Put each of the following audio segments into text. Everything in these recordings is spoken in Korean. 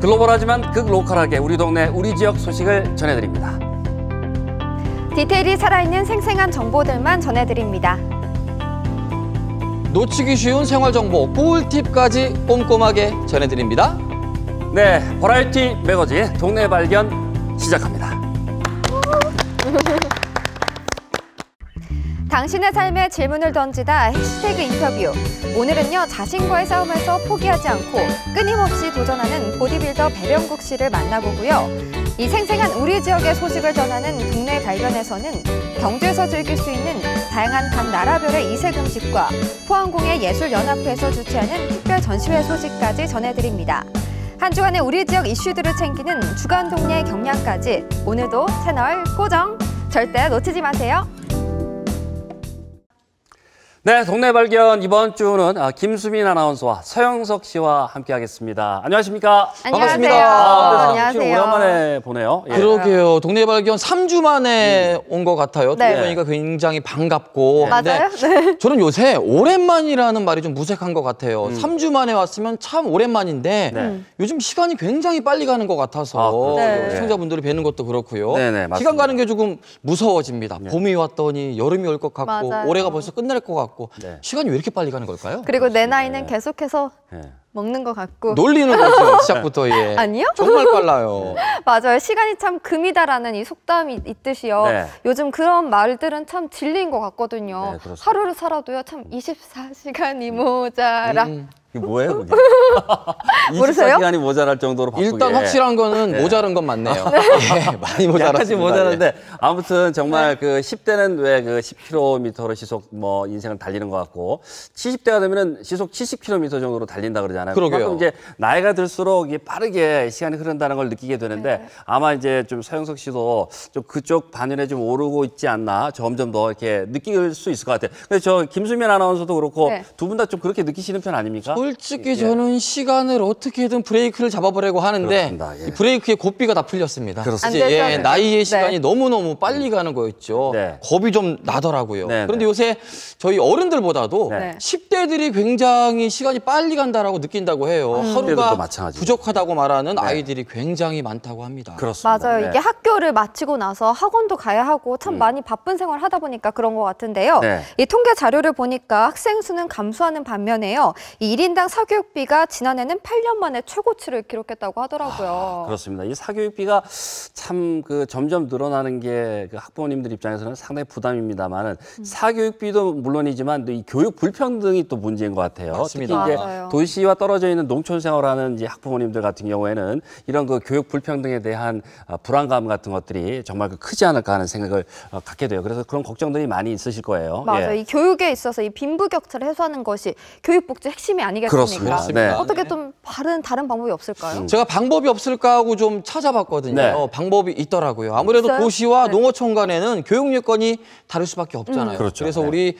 글로벌하지만 극로컬하게 우리 동네, 우리 지역 소식을 전해드립니다. 디테일이 살아있는 생생한 정보들만 전해드립니다. 놓치기 쉬운 생활정보, 꿀팁까지 꼼꼼하게 전해드립니다. 네, 버라이티 매거진 동네 발견 시작합니다. 당신의 삶에 질문을 던지다 해시태그 인터뷰. 오늘은요, 자신과의 싸움에서 포기하지 않고 끊임없이 도전하는 보디빌더 배병국 씨를 만나보고요. 이 생생한 우리 지역의 소식을 전하는 동네 발견에서는 경주에서 즐길 수 있는 다양한 각 나라별의 이색 음식과 포항공예 예술연합회에서 주최하는 특별 전시회 소식까지 전해드립니다. 한 주간의 우리 지역 이슈들을 챙기는 주간 동네 경향까지 오늘도 채널 고정! 절대 놓치지 마세요. 네, 동네 발견 이번 주는 김수민 아나운서와 서영석 씨와 함께하겠습니다. 안녕하십니까? 반갑습니다. 안녕하세요. 오랜만에 보네요. 예. 그러게요. 동네 발견 3주 만에 온 것 같아요. 네. 보니까 굉장히 반갑고. 맞아요? 네. 저는 요새 오랜만이라는 말이 좀 무색한 것 같아요. 3주 만에 왔으면 참 오랜만인데 요즘 시간이 굉장히 빨리 가는 것 같아서 네. 시청자분들이 뵈는 것도 그렇고요. 네네, 맞습니다. 시간 가는 게 조금 무서워집니다. 봄이 왔더니 여름이 올 것 같고 맞아요. 올해가 벌써 끝날 것 같고 네. 시간이 왜 이렇게 빨리 가는 걸까요? 그리고 내 나이는 계속해서 네. 먹는 것 같고. 놀리는 거죠, 시작부터. 예. 아니요? 정말 빨라요. 맞아요. 시간이 참 금이다라는 이 속담이 있듯이요. 네. 요즘 그런 말들은 참 진리인 것 같거든요. 네, 그렇습니다. 하루를 살아도요, 참 24시간이 모자라. 이게 뭐예요, 그게? 모르세요? 24시간이 모자랄 정도로 바쁘게. 일단 확실한 거는 모자란 건 맞네요. 예, 많이 모자랐습니다. 약간씩 모자란데 아무튼 정말 그 10대는 왜 그 10km로 시속 뭐 인생을 달리는 것 같고 70대가 되면은 시속 70km 정도로 달린다 그러잖아요. 그러게요. 그만큼 이제 나이가 들수록 이게 빠르게 시간이 흐른다는 걸 느끼게 되는데 아마 이제 좀 서영석 씨도 좀 그쪽 반열에 좀 오르고 있지 않나 점점 더 이렇게 느낄 수 있을 것 같아요. 그래서 저 김수민 아나운서도 그렇고 네. 두 분 다 좀 그렇게 느끼시는 편 아닙니까? 솔직히 저는 시간을 어떻게든 브레이크를 잡아보려고 하는데 그렇습니다. 예. 이 브레이크의 고삐가 다 풀렸습니다. 그렇습니다. 이제 안 되죠. 나이의 시간이 네. 너무너무 빨리 가는 거였죠. 네. 겁이 좀 나더라고요. 네, 그런데 네. 요새 저희 어른들보다도 네. 10대들이 굉장히 시간이 빨리 간다라고 느낀다고 해요. 10대들도 하루가 마찬가지죠. 부족하다고 말하는 아이들이 굉장히 많다고 합니다. 그렇습니다. 맞아요. 네. 이게 학교를 마치고 나서 학원도 가야 하고 참 많이 바쁜 생활을 하다 보니까 그런 것 같은데요. 네. 이 통계 자료를 보니까 학생 수는 감소하는 반면에요. 이 1인당 사교육비가 지난해는 8년 만에 최고치를 기록했다고 하더라고요. 그렇습니다. 이 사교육비가 참 그 점점 늘어나는 게 그 학부모님들 입장에서는 상당히 부담입니다만은 사교육비도 물론이지만 이 교육 불평등이 또 문제인 것 같아요. 맞습니다. 특히 이제 맞아요. 도시와 떨어져 있는 농촌 생활하는 이제 학부모님들 같은 경우에는 이런 그 교육 불평등에 대한 불안감 같은 것들이 정말 크지 않을까 하는 생각을 갖게 돼요. 그래서 그런 걱정들이 많이 있으실 거예요. 맞아요. 예. 이 교육에 있어서 이 빈부격차를 해소하는 것이 교육복지 핵심이 아니겠습니까? 그렇습니다. 네. 어떻게 좀 다른 방법이 없을까요? 제가 방법이 없을까 하고 좀 찾아봤거든요. 네. 방법이 있더라고요. 아무래도 있어요? 도시와 네. 농어촌 간에는 교육 여건이 다를 수밖에 없잖아요. 그렇죠. 그래서 네. 우리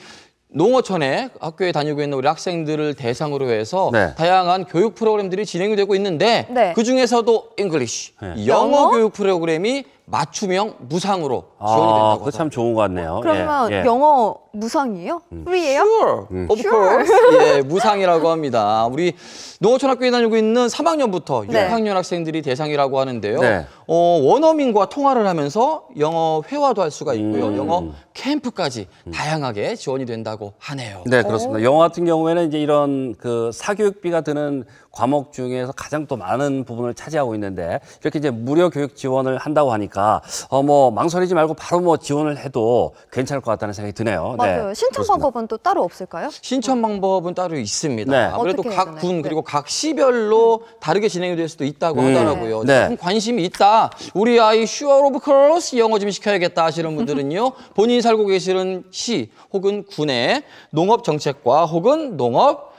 농어촌에 학교에 다니고 있는 우리 학생들을 대상으로 해서 네. 다양한 교육 프로그램들이 진행이 되고 있는데 네. 그중에서도 잉글리시, 네. 영어 영어? 교육 프로그램이 맞춤형 무상으로 지원이 된다고 그거 참 좋은 것 같네요. 그러면 예. 예. 영어 무상이에요? 프리예요? Sure, of course. 예, 무상이라고 합니다. 우리 농어촌 학교에 다니고 있는 3학년부터 네. 6학년 학생들이 대상이라고 하는데요. 네. 원어민과 통화를 하면서 영어 회화도 할 수가 있고요. 영어 캠프까지 음. 다양하게 지원이 된다고 하네요. 네, 그렇습니다. 영어 같은 경우에는 이제 이런 그 사교육비가 드는 과목 중에서 가장 또 많은 부분을 차지하고 있는데 이렇게 이제 무료 교육 지원을 한다고 하니까 뭐 망설이지 말고 바로 뭐 지원을 해도 괜찮을 것 같다는 생각이 드네요. 맞아요. 네, 신청 그렇습니다. 방법은 또 따로 없을까요? 신청 방법은 따로 있습니다. 네. 아무래도 어떻게 해야 각 되나요? 군 네. 그리고 각 시별로 다르게 진행이 될 수도 있다고 하더라고요. 네. 조금 관심이 있다. 우리 아이 sure of course 영어 좀 시켜야겠다 하시는 분들은요. 본인이 살고 계시는 시 혹은 군의 농업 정책과 혹은 농업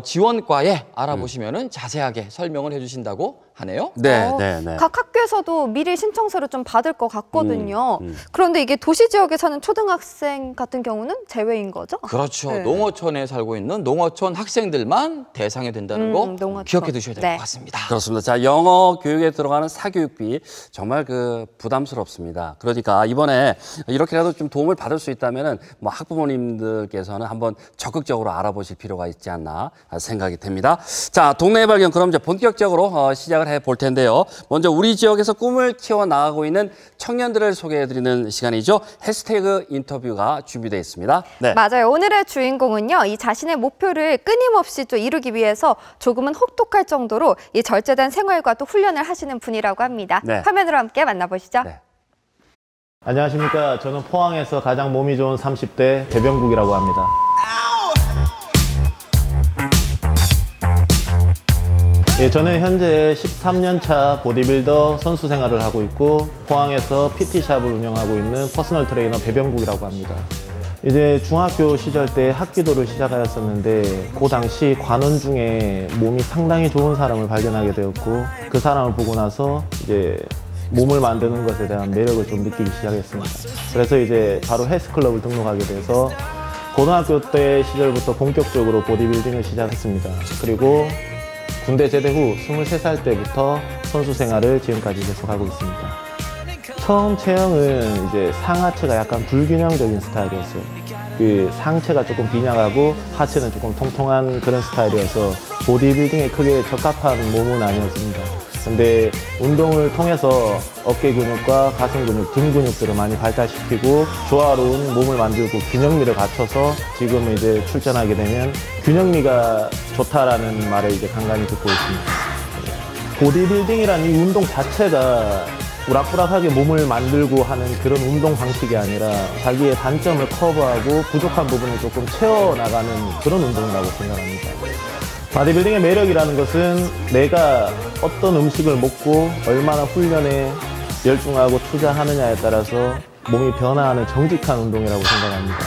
지원과에 알아보시면은 자세하게 설명을 해주신다고 하네요. 네, 네, 네. 각 학교에서도 미리 신청서를 좀 받을 것 같거든요. 그런데 이게 도시 지역에 사는 초등학생 같은 경우는 제외인 거죠? 그렇죠. 네. 농어촌에 살고 있는 농어촌 학생들만 대상이 된다는 거 농어촌. 기억해 두셔야 될 것 네. 같습니다. 그렇습니다. 자, 영어 교육에 들어가는 사교육비 정말 부담스럽습니다. 그러니까 이번에 이렇게라도 좀 도움을 받을 수 있다면은 뭐 학부모님들께서는 한번 적극적으로 알아보실 필요가 있지 않나 생각이 됩니다. 자, 동네 발견 그럼 이제 본격적으로 시작을 시작을 해볼 텐데요. 먼저 우리 지역에서 꿈을 키워나가고 있는 청년들을 소개해드리는 시간이죠. 해시태그 인터뷰가 준비되어 있습니다. 네. 맞아요. 오늘의 주인공은요. 이 자신의 목표를 끊임없이 또 이루기 위해서 조금은 혹독할 정도로 이 절제된 생활과 또 훈련을 하시는 분이라고 합니다. 네. 화면으로 함께 만나보시죠. 네. 안녕하십니까. 저는 포항에서 가장 몸이 좋은 30대 배병국이라고 합니다. 예, 저는 현재 13년 차 보디빌더 선수 생활을 하고 있고 포항에서 PT샵을 운영하고 있는 퍼스널 트레이너 배병국이라고 합니다. 이제 중학교 시절 때 합기도를 시작하였었는데 그 당시 관원 중에 몸이 상당히 좋은 사람을 발견하게 되었고 그 사람을 보고 나서 이제 몸을 만드는 것에 대한 매력을 좀 느끼기 시작했습니다. 그래서 이제 바로 헬스클럽을 등록하게 돼서 고등학교 때 시절부터 본격적으로 보디빌딩을 시작했습니다. 그리고 군대 제대 후 23살 때부터 선수 생활을 지금까지 계속하고 있습니다. 처음 체형은 이제 상하체가 약간 불균형적인 스타일이었어요. 그 상체가 조금 빈약하고 하체는 조금 통통한 그런 스타일이어서 보디빌딩에 크게 적합한 몸은 아니었습니다. 근데 운동을 통해서 어깨 근육과 가슴 근육, 등 근육들을 많이 발달시키고 조화로운 몸을 만들고 균형미를 갖춰서 지금 이제 출전하게 되면 균형미가 좋다라는 말을 이제 간간히 듣고 있습니다. 보디빌딩이라는 이 운동 자체가 우락부락하게 몸을 만들고 하는 그런 운동 방식이 아니라 자기의 단점을 커버하고 부족한 부분을 조금 채워나가는 그런 운동이라고 생각합니다. 바디빌딩의 매력이라는 것은 내가 어떤 음식을 먹고 얼마나 훈련에 열중하고 투자하느냐에 따라서 몸이 변화하는 정직한 운동이라고 생각합니다.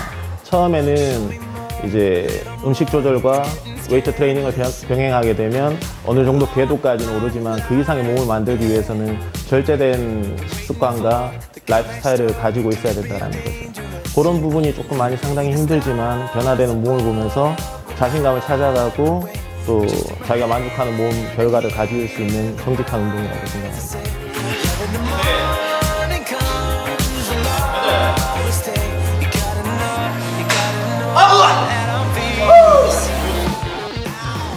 처음에는 이제 음식 조절과 웨이트 트레이닝을 병행하게 되면 어느 정도 궤도까지는 오르지만 그 이상의 몸을 만들기 위해서는 절제된 식습관과 라이프 스타일을 가지고 있어야 된다는 거죠. 그런 부분이 조금 많이 상당히 힘들지만 변화되는 몸을 보면서 자신감을 찾아가고 또 자기가 만족하는 몸 결과를 가질 수 있는 정직한 운동이라고 생각합니다.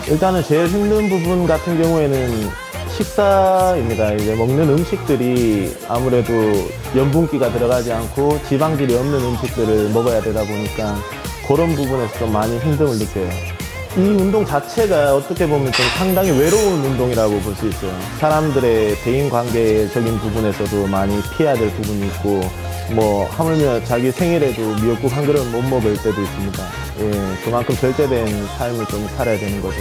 일단은 제일 힘든 부분 같은 경우에는 식사입니다. 이제 먹는 음식들이 아무래도 염분기가 들어가지 않고 지방질이 없는 음식들을 먹어야 되다 보니까 그런 부분에서 좀 많이 힘듦을 느껴요. 이 운동 자체가 어떻게 보면 좀 상당히 외로운 운동이라고 볼 수 있어요. 사람들의 대인관계적인 부분에서도 많이 피해야 될 부분이 있고 뭐 하물며 자기 생일에도 미역국 한 그릇 못 먹을 때도 있습니다. 예, 그만큼 절제된 삶을 좀 살아야 되는 거죠.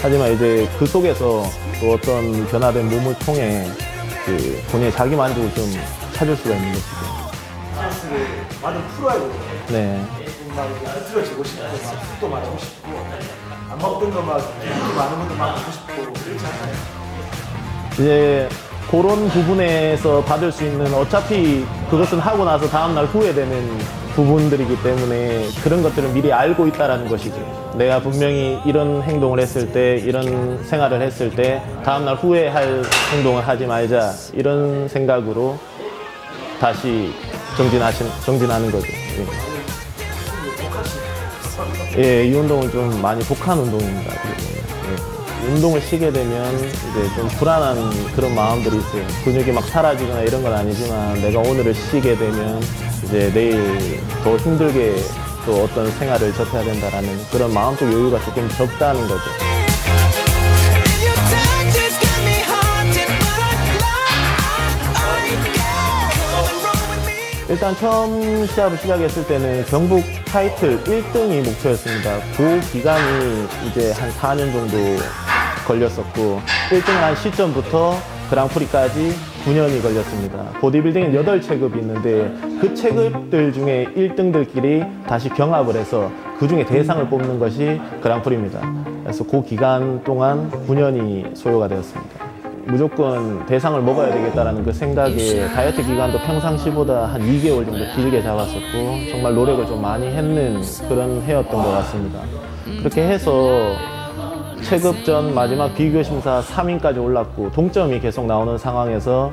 하지만 이제 그 속에서 또 어떤 변화된 몸을 통해 그 본인의 자기 만족을 좀 찾을 수가 있는 것이죠. 스트레스를 많이 풀어야 되거든요. 네. 막 흐트러지고 싶고, 막 술도 마시고 싶고, 안 먹던 거 막 인기 많은 것도 막 먹고 싶고, 그렇지 않아요? 이제 그런 부분에서 받을 수 있는 어차피 그것은 하고 나서 다음날 후회되는 부분들이기 때문에 그런 것들을 미리 알고 있다는 것이죠. 내가 분명히 이런 행동을 했을 때, 이런 생활을 했을 때 다음날 후회할 행동을 하지 말자 이런 생각으로 다시 정진하는 거죠. 예, 이 운동은 좀 많이 독한 운동입니다. 예. 운동을 쉬게 되면 이제 좀 불안한 그런 마음들이 있어요. 근육이 막 사라지거나 이런 건 아니지만 내가 오늘을 쉬게 되면 이제 내일 더 힘들게 또 어떤 생활을 접해야 된다라는 그런 마음적 여유가 조금 적다는 거죠. 일단 처음 시합을 시작했을 때는 경북 타이틀 1등이 목표였습니다. 그 기간이 이제 한 4년 정도 걸렸었고 1등을 한 시점부터 그랑프리까지 9년이 걸렸습니다. 보디빌딩은 8체급이 있는데 그 체급들 중에 1등들끼리 다시 병합을 해서 그 중에 대상을 뽑는 것이 그랑프리입니다. 그래서 그 기간 동안 9년이 소요가 되었습니다. 무조건 대상을 먹어야 되겠다는 그 생각에 다이어트 기간도 평상시보다 한 2개월 정도 길게 잡았었고 정말 노력을 좀 많이 했는 그런 해였던 것 같습니다. 그렇게 해서 체급전 마지막 비교 심사 3위까지 올랐고 동점이 계속 나오는 상황에서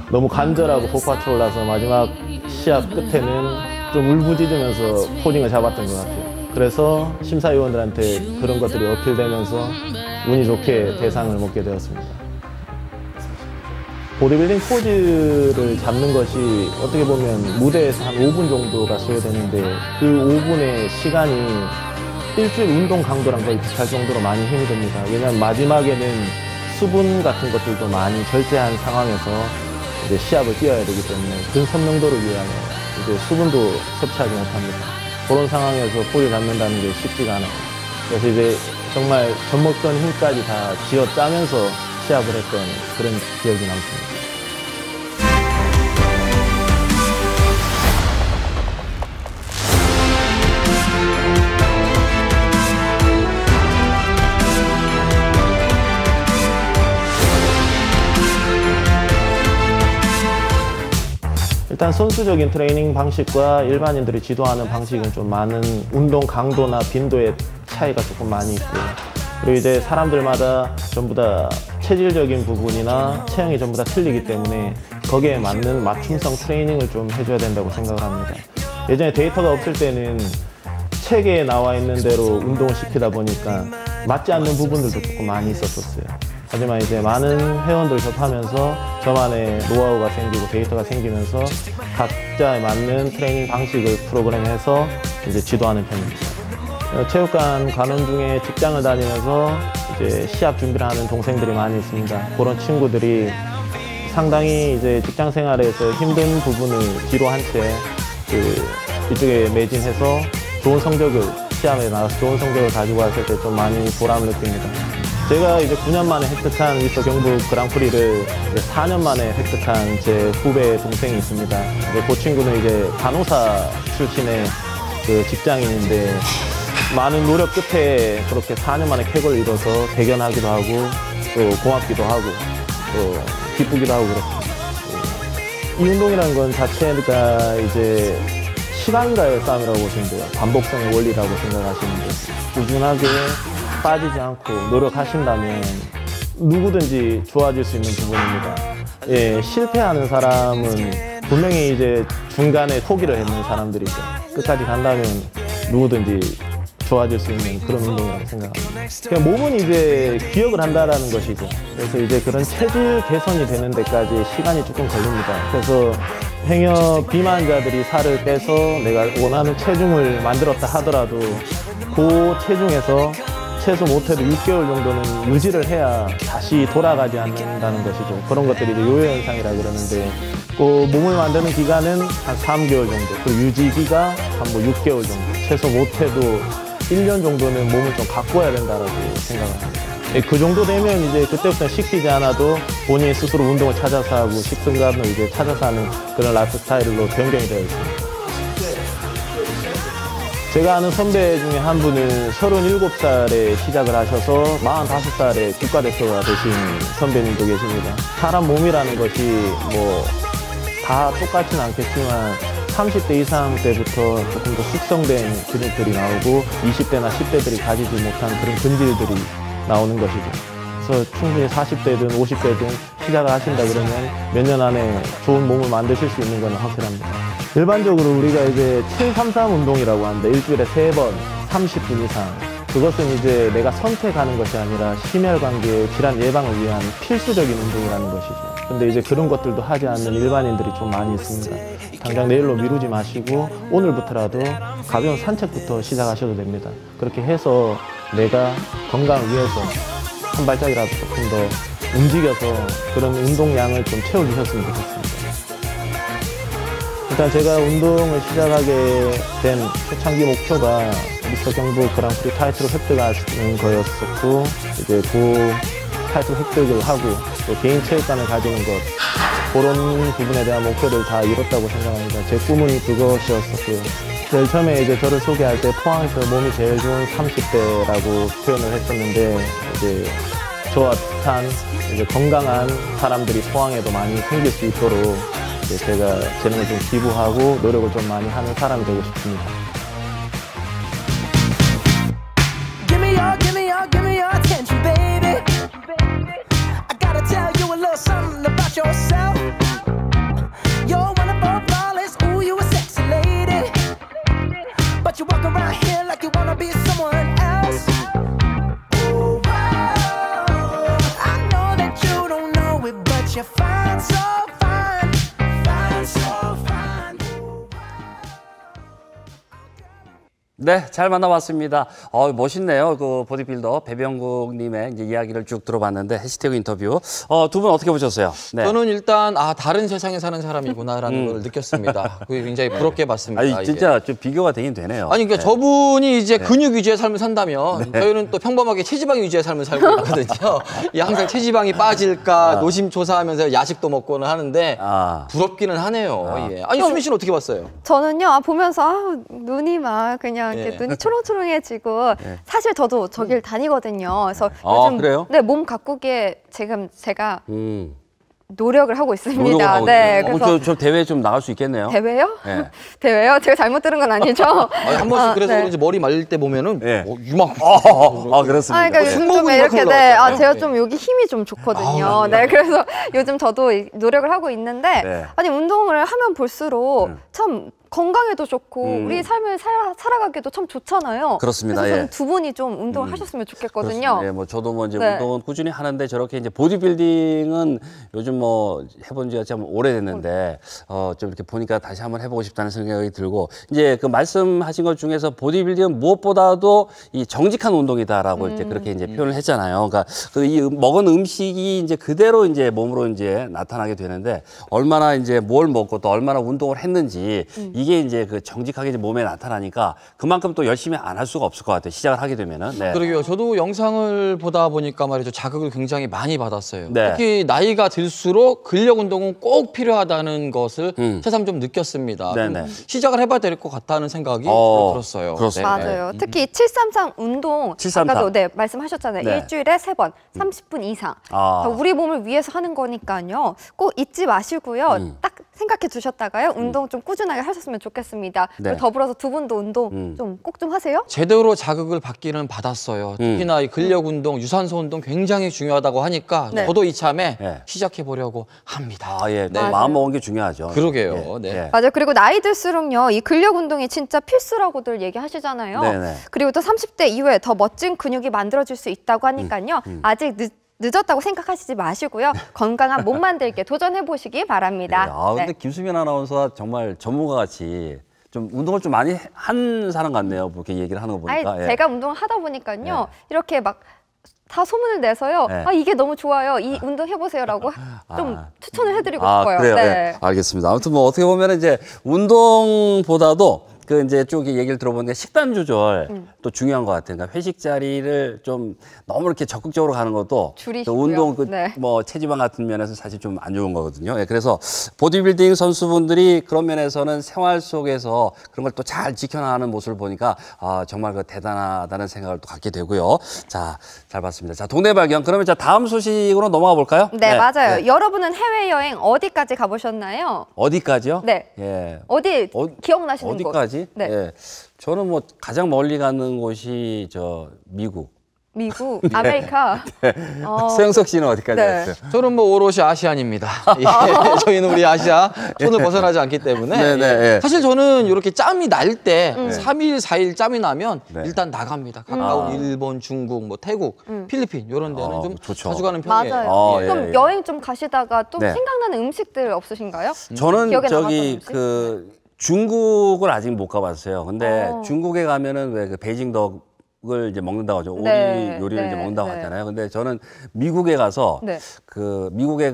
너무 간절하고 복받쳐 올라서 마지막 시합 끝에는 좀 울부짖으면서 포징을 잡았던 것 같아요. 그래서 심사위원들한테 그런 것들이 어필되면서 운이 좋게 대상을 먹게 되었습니다. 보디빌딩 포즈를 잡는 것이 어떻게 보면 무대에서 한 5분 정도가 소요되는데 그 5분의 시간이 일주일 운동 강도랑 거의 비슷할 정도로 많이 힘이 듭니다. 왜냐하면 마지막에는 수분 같은 것들도 많이 절제한 상황에서 이제 시합을 뛰어야 되기 때문에 근섬유도를 위하여 이제 수분도 섭취하지 못합니다. 그런 상황에서 포즈 잡는다는 게 쉽지가 않아요. 그래서 이제 정말 젖먹던 힘까지 다 쥐어 짜면서 시합을 했던 그런 기억이 남습니다. 일단 선수적인 트레이닝 방식과 일반인들이 지도하는 방식은 좀 많은 운동 강도나 빈도의 차이가 조금 많이 있고요. 그리고 이제 사람들마다 전부 다 체질적인 부분이나 체형이 전부 다 틀리기 때문에 거기에 맞는 맞춤성 트레이닝을 좀 해줘야 된다고 생각을 합니다. 예전에 데이터가 없을 때는 책에 나와 있는 대로 운동을 시키다 보니까 맞지 않는 부분들도 조금 많이 있었어요. 하지만 이제 많은 회원들 접하면서 저만의 노하우가 생기고 데이터가 생기면서 각자에 맞는 트레이닝 방식을 프로그램해서 이제 지도하는 편입니다. 체육관 관원 중에 직장을 다니면서 이제 시합 준비를 하는 동생들이 많이 있습니다. 그런 친구들이 상당히 이제 직장 생활에서 힘든 부분을 뒤로 한 채 이쪽에 매진해서 좋은 성적을 시합에 나가서 좋은 성적을 가지고 왔을 때 좀 많이 보람을 느낍니다. 제가 이제 9년 만에 획득한 미스터 경북 그랑프리를 4년 만에 획득한 제 후배 동생이 있습니다. 그 친구는 이제 간호사 출신의 그 직장인인데 많은 노력 끝에 그렇게 4년 만에 쾌거를 이뤄서 대견하기도 하고 또 고맙기도 하고 또 기쁘기도 하고 그렇습니다. 이 운동이라는 건 자체가 이제 시간과의 싸움이라고 보시면 돼요. 반복성의 원리라고 생각하시면 돼요. 꾸준하게 빠지지 않고 노력하신다면 누구든지 좋아질 수 있는 부분입니다. 예, 실패하는 사람은 분명히 이제 중간에 포기를 했는 사람들이죠. 끝까지 간다면 누구든지 좋아질 수 있는 그런 운동이라고 생각합니다. 그냥 몸은 이제 기억을 한다라는 것이죠. 그래서 이제 그런 체질 개선이 되는 데까지 시간이 조금 걸립니다. 그래서 행여 비만자들이 살을 빼서 내가 원하는 체중을 만들었다 하더라도 그 체중에서 최소 못해도 6개월 정도는 유지를 해야 다시 돌아가지 않는다는 것이죠. 그런 것들이 이제 요요 현상이라 그러는데 그 몸을 만드는 기간은 한 3개월 정도, 그리고 유지기가 한 뭐 6개월 정도, 최소 못해도 1년 정도는 몸을 좀 가꿔야 된다라고 생각을 합니다. 그 정도 되면 이제 그때부터 시키지 않아도 본인 스스로 운동을 찾아서 하고 식습관을 이제 찾아서 하는 그런 라이프 스타일로 변경이 되어 있습니다. 제가 아는 선배 중에 한 분은 37살에 시작을 하셔서 45살에 국가대표가 되신 선배님도 계십니다. 사람 몸이라는 것이 뭐 다 똑같지는 않겠지만 30대 이상 때부터 조금 더 숙성된 근육들이 나오고 20대나 10대들이 가지지 못한 그런 근질들이 나오는 것이죠. 그래서 충분히 40대든 50대든 시작을 하신다 그러면 몇 년 안에 좋은 몸을 만드실 수 있는 건 확실합니다. 일반적으로 우리가 이제 733 운동이라고 하는데 일주일에 3번 30분 이상, 그것은 이제 내가 선택하는 것이 아니라 심혈관계 질환 예방을 위한 필수적인 운동이라는 것이죠. 근데 이제 그런 것들도 하지 않는 일반인들이 좀 많이 있습니다. 당장 내일로 미루지 마시고 오늘부터라도 가벼운 산책부터 시작하셔도 됩니다. 그렇게 해서 내가 건강을 위해서 한 발짝이라도 조금 더 움직여서 그런 운동량을 좀 채워주셨으면 좋겠습니다. 일단 제가 운동을 시작하게 된 초창기 목표가 미스터 경북 그랑프리 타이틀을 획득하는 거였었고, 이제 그 타이틀 획득을 하고 또 개인 체육관을 가지는 것, 그런 부분에 대한 목표를 다 이뤘다고 생각합니다. 제 꿈은 그것이었었고요. 제일 처음에 이제 저를 소개할 때 포항에서 몸이 제일 좋은 30대라고 표현을 했었는데, 이제 저와 비슷한 이제 건강한 사람들이 포항에도 많이 생길 수 있도록 이제 제가 재능을 좀 기부하고 노력을 좀 많이 하는 사람이 되고 싶습니다. Give me your attention, baby. I gotta tell you a little something about yourself. You're one of our flawless, ooh, you a sexy lady. But you walk around here like you wanna be someone else. Ooh, whoa. I know that you don't know it, but you're fine, so 네, 잘 만나봤습니다. 멋있네요. 그 보디빌더 배병국님의 이제 이야기를 쭉 들어봤는데 해시태그 인터뷰. 두 분 어떻게 보셨어요? 네. 저는 일단 다른 세상에 사는 사람이구나라는 걸 느꼈습니다. 그게 굉장히 부럽게 봤습니다. 아니 이게. 진짜 좀 비교가 되긴 되네요. 아니 그러니까 저분이 이제 근육 위주의 삶을 산다면 저희는 또 평범하게 체지방 위주의 삶을 살고 있거든요. 항상 체지방이 빠질까 노심초사하면서 야식도 먹고는 하는데 부럽기는 하네요. 예. 아니 수민 씨는 어떻게 봤어요? 저는요 보면서 눈이 막 그냥 이렇게 눈이 초롱초롱해지고 사실 저도 저길 다니거든요. 그래서 요즘 그래요? 네, 몸 가꾸기에 지금 제가 노력을 하고 있습니다. 노력을 하고 네, 있어요. 그래서 저 대회 좀 나갈 수 있겠네요. 대회요? 네. 대회요? 제가 잘못 들은 건 아니죠? 아니, 한 번씩 그래서 네. 그런지 머리 말릴 때 보면은 예. 유막. 그렇습니다. 그러니까 요즘 좀 승모근이 이렇게 막 네, 올라왔잖아요. 제가 좀 여기 힘이 좀 좋거든요. 네, 그래서 요즘 저도 노력을 하고 있는데 네. 아니 운동을 하면 볼수록 참 건강에도 좋고 우리 삶을 살아가기도 참 좋잖아요. 그렇습니다. 그래서 예. 저는 두 분이 좀 운동을 하셨으면 좋겠거든요. 그렇습니다. 예, 뭐 저도 뭐 이제 네. 운동은 꾸준히 하는데 저렇게 이제 보디빌딩은 요즘 뭐 해본 지가 참 오래됐는데 좀 이렇게 보니까 다시 한번 해보고 싶다는 생각이 들고 이제 그 말씀하신 것 중에서 보디빌딩은 무엇보다도 이 정직한 운동이다라고 이제 그렇게 이제 표현을 했잖아요. 그러니까 그 이 먹은 음식이 이제 그대로 이제 몸으로 이제 나타나게 되는데 얼마나 이제 뭘 먹고 또 얼마나 운동을 했는지 이게 이제 그 정직하게 이제 몸에 나타나니까 그만큼 또 열심히 안 할 수가 없을 것 같아요. 시작을 하게 되면은. 네. 그러게요. 저도 영상을 보다 보니까 말이죠. 자극을 굉장히 많이 받았어요. 네. 특히 나이가 들수록 근력 운동은 꼭 필요하다는 것을 새삼 좀 느꼈습니다. 네네. 시작을 해봐야 될 것 같다는 생각이 들었어요. 그렇습니다. 네. 맞아요. 특히 733 운동 733. 아까도 네, 말씀하셨잖아요. 네. 일주일에 3번, 30분 이상. 그러니까 우리 몸을 위해서 하는 거니까요. 꼭 잊지 마시고요. 딱 생각해 두셨다가요. 운동 좀 꾸준하게 하셨으면 좋겠습니다. 네. 그리고 더불어서 두 분도 운동 좀 꼭 좀 하세요. 제대로 자극을 받기는 받았어요. 특히나 이 근력 운동, 유산소 운동 굉장히 중요하다고 하니까 네. 저도 이참에 네. 시작해 보려고 합니다. 예. 네. 마음 먹은 게 중요하죠. 그러게요. 네. 예. 맞아요. 그리고 나이 들수록요. 이 근력 운동이 진짜 필수라고들 얘기하시잖아요. 네네. 그리고 또 30대 이후에 더 멋진 근육이 만들어질 수 있다고 하니까요. 아직 늦었다고 생각하시지 마시고요. 건강한 몸 만들게 도전해 보시기 바랍니다. 근데 네. 김수민 아나운서가 정말 전문가 같이 좀 운동을 좀 많이 한 사람 같네요. 그렇게 얘기를 하는 거 아니, 보니까. 예. 제가 운동을 하다 보니까요. 네. 이렇게 막 다 소문을 내서요. 네. 이게 너무 좋아요. 이 운동 해보세요라고 좀 추천을 해드리고 싶어요. 그래요. 네. 예. 알겠습니다. 아무튼 뭐 어떻게 보면 이제 운동보다도 그 이제 쭉 얘기를 들어보니까 식단 조절 또 중요한 것 같아요. 그러니까 회식 자리를 좀 너무 이렇게 적극적으로 가는 것도 또 줄이시고요. 운동 네. 뭐 체지방 같은 면에서 사실 좀 안 좋은 거거든요. 예. 그래서 보디빌딩 선수분들이 그런 면에서는 생활 속에서 그런 걸 또 잘 지켜나가는 모습을 보니까 정말 그 대단하다는 생각을 또 갖게 되고요. 자, 잘 봤습니다. 자, 동네 발견. 그러면 자 다음 소식으로 넘어가 볼까요? 네, 맞아요. 네. 여러분은 해외여행 어디까지 가보셨나요? 어디까지요? 네. 예. 어디 기억나시는 곳? 어디까지? 네. 예. 저는 뭐 가장 멀리 가는 곳이 미국. 미국, 아메리카. 서영석 씨는 어디까지 네. 갔어요? 저는 뭐 오롯이 아시안입니다. 예, 저희는 우리 아시아 손을 벗어나지 않기 때문에 네네, 예. 사실 저는 이렇게 짬이 날 때 3일, 4일 짬이 나면 네. 일단 나갑니다. 가까운 일본, 중국, 뭐 태국, 필리핀 이런 데는 좀 좋죠. 자주 가는 편이에요. 맞아요. 예, 그럼 예. 여행 좀 가시다가 또 네. 생각나는 음식들 없으신가요? 저는 기억에 남았던 음식? 중국을 아직 못 가봤어요. 근데 어. 중국에 가면은 왜 그 베이징 덕을 이제 먹는다고 하죠. 오리 네, 요리를 네, 이제 먹는다고 네. 하잖아요. 근데 저는 미국에 가서 네. 그 미국의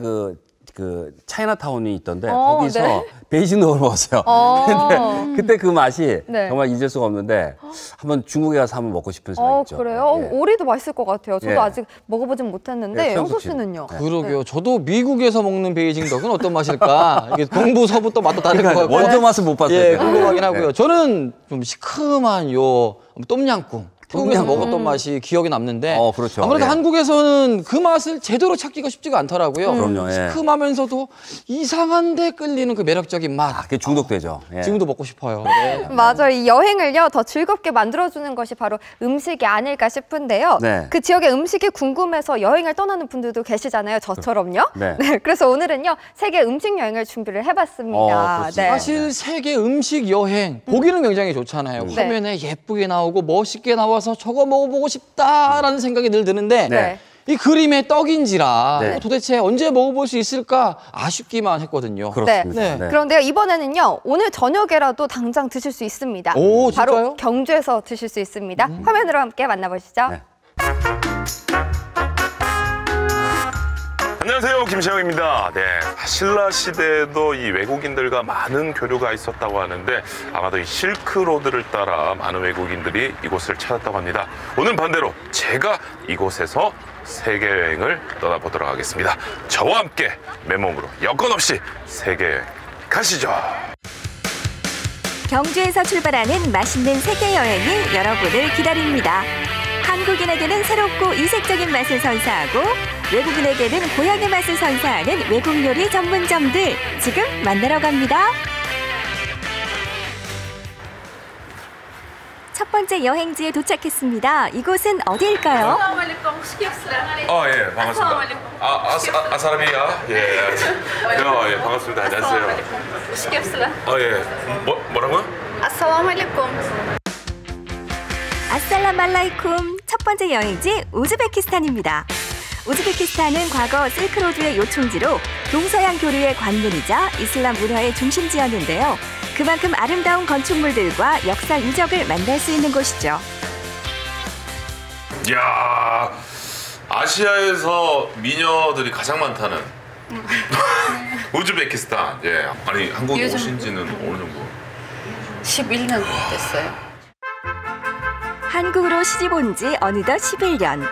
그 차이나타운이 있던데 어, 거기서 네. 베이징 덕을 먹었어요. 근데 그때 그 맛이 네. 정말 잊을 수가 없는데 한번 중국에 가서 한번 먹고 싶은 생각이 있죠. 그래요? 예. 오리도 맛있을 것 같아요. 저도 예. 아직 먹어보진 못했는데 예, 영석 최영석 씨는? 씨는요? 네. 그러게요. 저도 미국에서 먹는 베이징 덕은 어떤 맛일까? 이게 동부 서부 또 맛도 다를 것 그러니까 같고. 원조 맛을 못 봤어요. 예, 제가. 궁금하긴 하고요. 네. 저는 좀 시큼한 요 똠양꿍. 태국에서 똠양꿍. 먹었던 맛이 기억이 남는데 그렇죠. 아무래도 예. 한국에서는 그 맛을 제대로 찾기가 쉽지가 않더라고요. 그럼요, 예. 시큼하면서도 이상한데 끌리는 그 매력적인 맛. 그게 중독되죠. 예. 지금도 먹고 싶어요. 네. 맞아요. 이 여행을요 더 즐겁게 만들어주는 것이 바로 음식이 아닐까 싶은데요. 네. 그 지역의 음식이 궁금해서 여행을 떠나는 분들도 계시잖아요. 저처럼요. 네. 그래서 오늘은요 세계 음식 여행을 준비를 해봤습니다. 그렇습니다. 사실 세계 음식 여행 보기는 굉장히 좋잖아요. 네. 화면에 예쁘게 나오고 멋있게 나와서 저거 먹어보고 싶다라는 생각이 늘 드는데 네. 이 그림의 떡인지라 네. 도대체 언제 먹어볼 수 있을까 아쉽기만 했거든요. 그렇습니다. 네. 네. 그런데요, 이번에는요, 오늘 저녁에라도 당장 드실 수 있습니다. 오, 바로 진짜요? 경주에서 드실 수 있습니다. 화면으로 함께 만나보시죠. 네. 안녕하세요, 김시영입니다. 네, 신라 시대에도 이 외국인들과 많은 교류가 있었다고 하는데 아마도 이 실크로드를 따라 많은 외국인들이 이곳을 찾았다고 합니다. 오늘 반대로 제가 이곳에서 세계 여행을 떠나보도록 하겠습니다. 저와 함께 맨몸으로 여건 없이 세계 여행 가시죠. 경주에서 출발하는 맛있는 세계 여행이 여러분을 기다립니다. 한국인에게는 새롭고 이색적인 맛을 선사하고 외국인에게는 고향의 맛을 선사하는 외국 요리 전문점들 지금 만나러 갑니다. 첫 번째 여행지에 도착했습니다. 이곳은 어디일까요? 예, 반갑습니다. 아사람이야? 예, 반갑습니다. 안녕하세요. 예, 뭐라고요? 아살라말라이쿰. 첫 번째 여행지 우즈베키스탄입니다. 우즈베키스탄은 과거 실크로드의 요충지로 동서양 교류의 관문이자 이슬람 문화의 중심지였는데요. 그만큼 아름다운 건축물들과 역사 유적을 만날 수 있는 곳이죠. 이야, 아시아에서 미녀들이 가장 많다는 우즈베키스탄. 예, 아니 한국에 오신 지는 어느 정도? 11년 됐어요. 한국으로 시집온 지 어느덧 11년.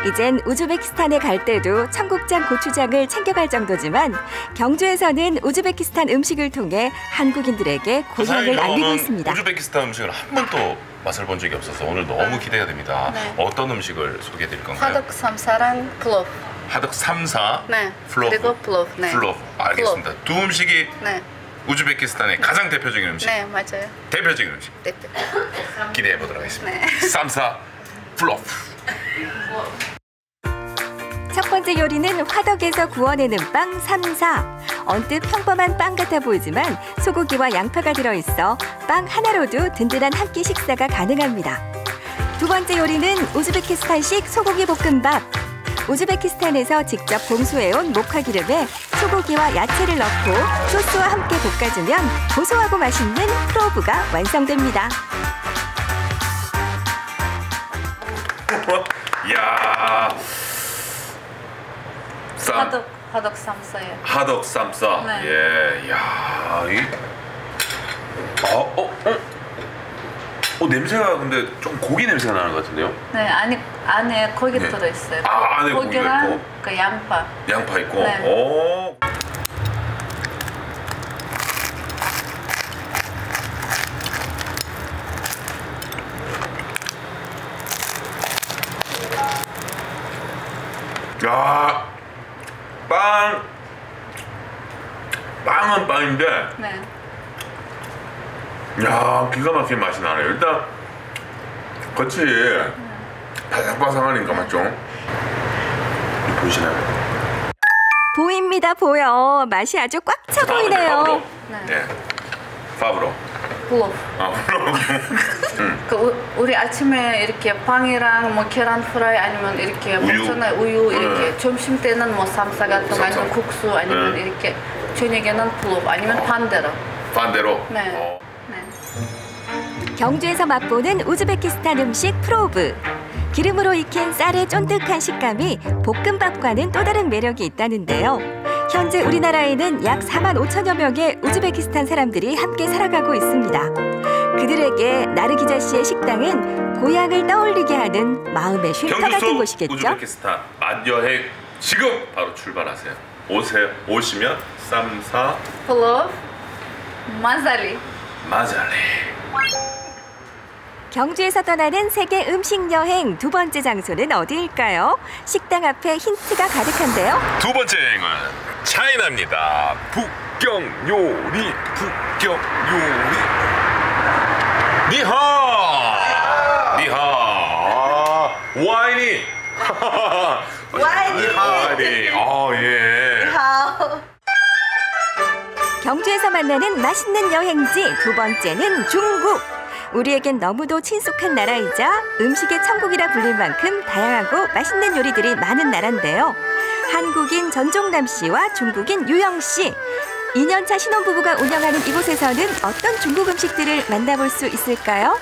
이젠 우즈베키스탄에 갈 때도 청국장, 고추장을 챙겨갈 정도지만 경주에서는 우즈베키스탄 음식을 통해 한국인들에게 고향을 알리고 있습니다. 우즈베키스탄 음식을 한 번도 맛을 본 적이 없어서 오늘 너무 기대가 됩니다. 네. 어떤 음식을 소개해 드릴 건가요? 하덕 삼사랑 플로프. 하덕 삼사, 네. 플로프. 그리고 플로프. 네. 플로프. 알겠습니다. 두 음식이 네. 우즈베키스탄의 가장 대표적인 음식. 네, 맞아요. 대표적인 음식. 대표. 기대해 보도록 하겠습니다. 네. 삼사, 플로프. 첫 번째 요리는 화덕에서 구워내는 빵 삼사. 언뜻 평범한 빵 같아 보이지만 소고기와 양파가 들어있어 빵 하나로도 든든한 한 끼 식사가 가능합니다. 두 번째 요리는 우즈베키스탄식 소고기 볶음밥. 우즈베키스탄에서 직접 공수해온 목화기름에 소고기와 야채를 넣고 소스와 함께 볶아주면 고소하고 맛있는 프로브가 완성됩니다. 이야. 하덕 삼사예요. 하덕 쌈싸. 네. 예. 야, 냄새가 근데 좀 고기 냄새가 나는 것 같은데요? 네, 안에 고기 네. 들어있어요. 안에 고기가 고기랑 있고. 그 양파. 양파 있고. 네. 오. 야, 빵은 빵인데, 네. 야, 기가 막힌 맛이 나네요. 일단 겉이 바삭바삭하니까 맞죠? 이거 보이시나요? 보입니다, 보여. 맛이 아주 꽉 차 보이네요. 네. 파브로. 플로프. 플로프. 우리 아침에 이렇게 빵이랑 뭐 계란 프라이 아니면 이렇게 먹잖아요. 우유 이렇게. 점심 때는 뭐 삼사 같은 거 아니면 국수 아니면 이렇게. 저녁에는 플로프 아니면 반대로. 반대로? 네. 경주에서 맛보는 우즈베키스탄 음식 프로브. 기름으로 익힌 쌀의 쫀득한 식감이 볶음밥과는 또 다른 매력이 있다는데요. 현재 우리나라에는 약 4만 5천여 명의 우즈베키스탄 사람들이 함께 살아가고 있습니다. 그들에게 나르기자 씨의 식당은 고향을 떠올리게 하는 마음의 쉼터 같은 곳이겠죠. 우즈베키스탄 맛여행 지금 바로 출발하세요. 오시면 쌈사 플로프, 마잘리. 경주에서 떠나는 세계 음식 여행 두 번째 장소는 어디일까요? 식당 앞에 힌트가 가득한데요. 두 번째 여행은 차이나입니다. 북경 요리. 니하. 와인이. 와인이. 예. 경주에서 만나는 맛있는 여행지 두 번째는 중국. 우리에겐 너무도 친숙한 나라이자 음식의 천국이라 불릴 만큼 다양하고 맛있는 요리들이 많은 나라인데요. 한국인 전종남 씨와 중국인 유영 씨. 2년차 신혼부부가 운영하는 이곳에서는 어떤 중국 음식들을 만나볼 수 있을까요?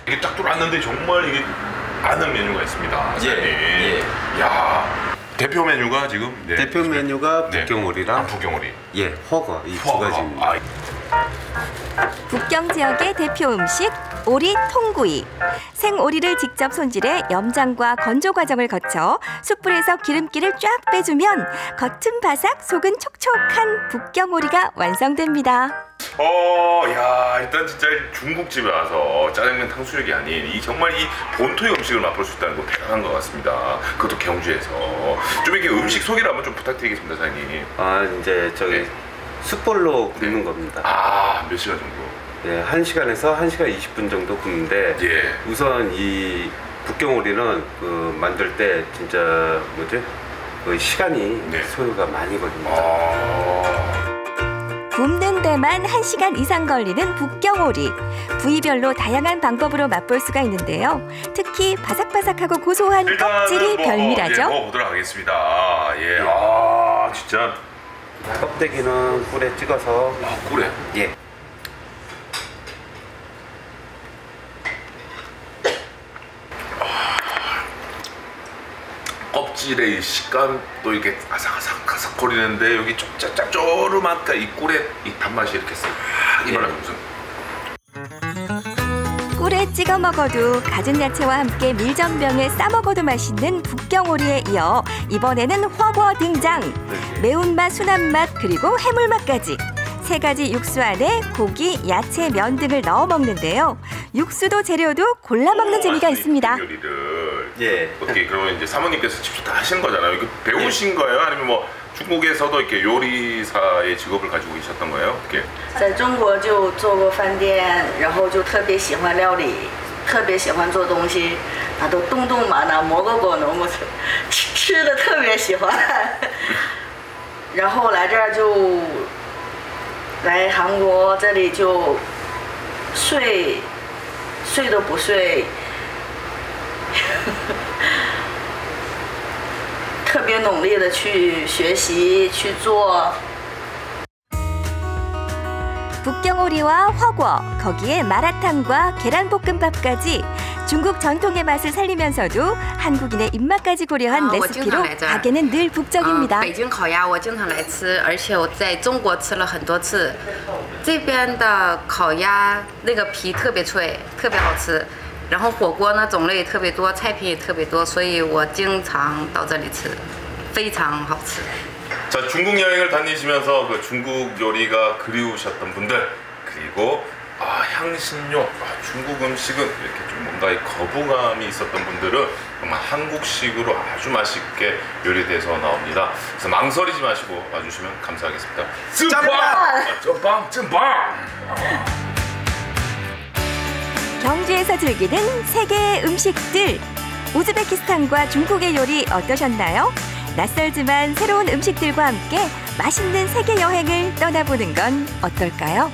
이게 딱 들어왔는데 정말 이게 아는 메뉴가 있습니다. 예. 야, 대표 메뉴가 지금 대표 메뉴가 북경오리랑 북경오리. 예, 허거 이 두 가지입니다. 북경 지역의 대표 음식 오리 통구이. 생오리를 직접 손질해 염장과 건조 과정을 거쳐 숯불에서 기름기를 쫙 빼주면 겉은 바삭 속은 촉촉한 북경오리가 완성됩니다. 야, 일단 진짜 중국집에 와서 짜장면 탕수육이 아닌 이 정말 이 본토의 음식을 맛볼 수 있다는 거 대단한 것 같습니다. 그것도 경주에서. 좀 이렇게 음식 소개를 한번 좀 부탁드리겠습니다, 사장님. 이제 저기 숯불로 굽는 겁니다. 몇 시간 정도? 예, 1시간에서 1시간 20분 정도 굽는데 우선 이 북경오리는 그 만들 때 진짜 그 시간이 소요가 많이 걸립니다. 굽는 데만 1시간 이상 걸리는 북경오리. 부위별로 다양한 방법으로 맛볼 수가 있는데요. 특히 바삭바삭하고 고소한 껍질이 별미라죠. 먹어보도록 하겠습니다. 진짜 껍데기는 꿀에 찍어서. 꿀에? 예. 껍질의 이 식감도 이렇게 아삭아삭 거리는데 여기 짭짭조름한 이 꿀의 이 단맛이 이렇게 싹 입안하면서 꿀에 찍어 먹어도 갖은 야채와 함께 밀전병에 싸 먹어도 맛있는 북경오리에 이어 이번에는 허거 등장. 매운맛, 순한맛 그리고 해물맛까지. 3가지 육수 안에 고기, 야채, 면 등을 넣어 먹는데요. 육수도 재료도 골라 먹는 재미가 있습니다. 요리를 어떻게 그러면 이제 사모님께서 직접 다 하신 거잖아요. 이거 배우신 거예요? 아니면 뭐 중국에서도 이렇게 요리사의 직업을 가지고 계셨던 거예요? 어떻게? 在中国就做过饭店，然后就特别喜欢料理，特别喜欢做东西，都东东嘛呢，蘑菇果农，我吃的特别喜欢。然后来这儿就来韩国这里就睡都不睡。特别努力的去学习去做。 북경오리와 허거, 거기에 마라탕과 계란볶음밥까지 중국 전통의 맛을 살리면서도 한국인의 입맛까지 고려한 레시피로 가게는 늘 북적입니다. 北京烤鸭我经常来吃，而且我在中国吃了很多次。这边的烤鸭那个皮特别脆，特别好吃。 然后火锅呢种类特别多，菜品也特别多，所以我经常到这里吃，非常好吃。 자, 중국 여행을 다니시면서 그 중국 요리가 그리우셨던 분들 그리고 향신료, 중국 음식은 이렇게 좀 뭔가 거부감이 있었던 분들은 정말 한국식으로 아주 맛있게 요리돼서 나옵니다. 그래서 망설이지 마시고 와주시면 감사하겠습니다. 찐빵! 경주에서 즐기는 세계의 음식들. 우즈베키스탄과 중국의 요리 어떠셨나요? 낯설지만 새로운 음식들과 함께 맛있는 세계 여행을 떠나보는 건 어떨까요?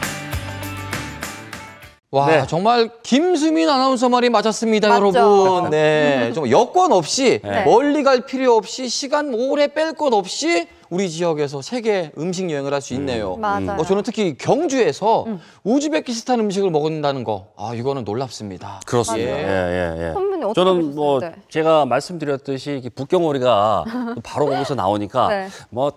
와, 정말 김수민 아나운서 말이 맞았습니다, 맞죠? 여러분. 네, 좀 여권 없이 멀리 갈 필요 없이 시간 오래 뺄 것 없이 우리 지역에서 세계 음식 여행을 할 수 있네요. 맞아요. 저는 특히 경주에서 우즈베키스탄 음식을 먹는다는 거, 이거는 놀랍습니다. 그렇습니다. 예. 선배님 어떻게 저는 뭐 보셨어요? 제가 말씀드렸듯이 북경오리가 바로 거기서 나오니까 뭐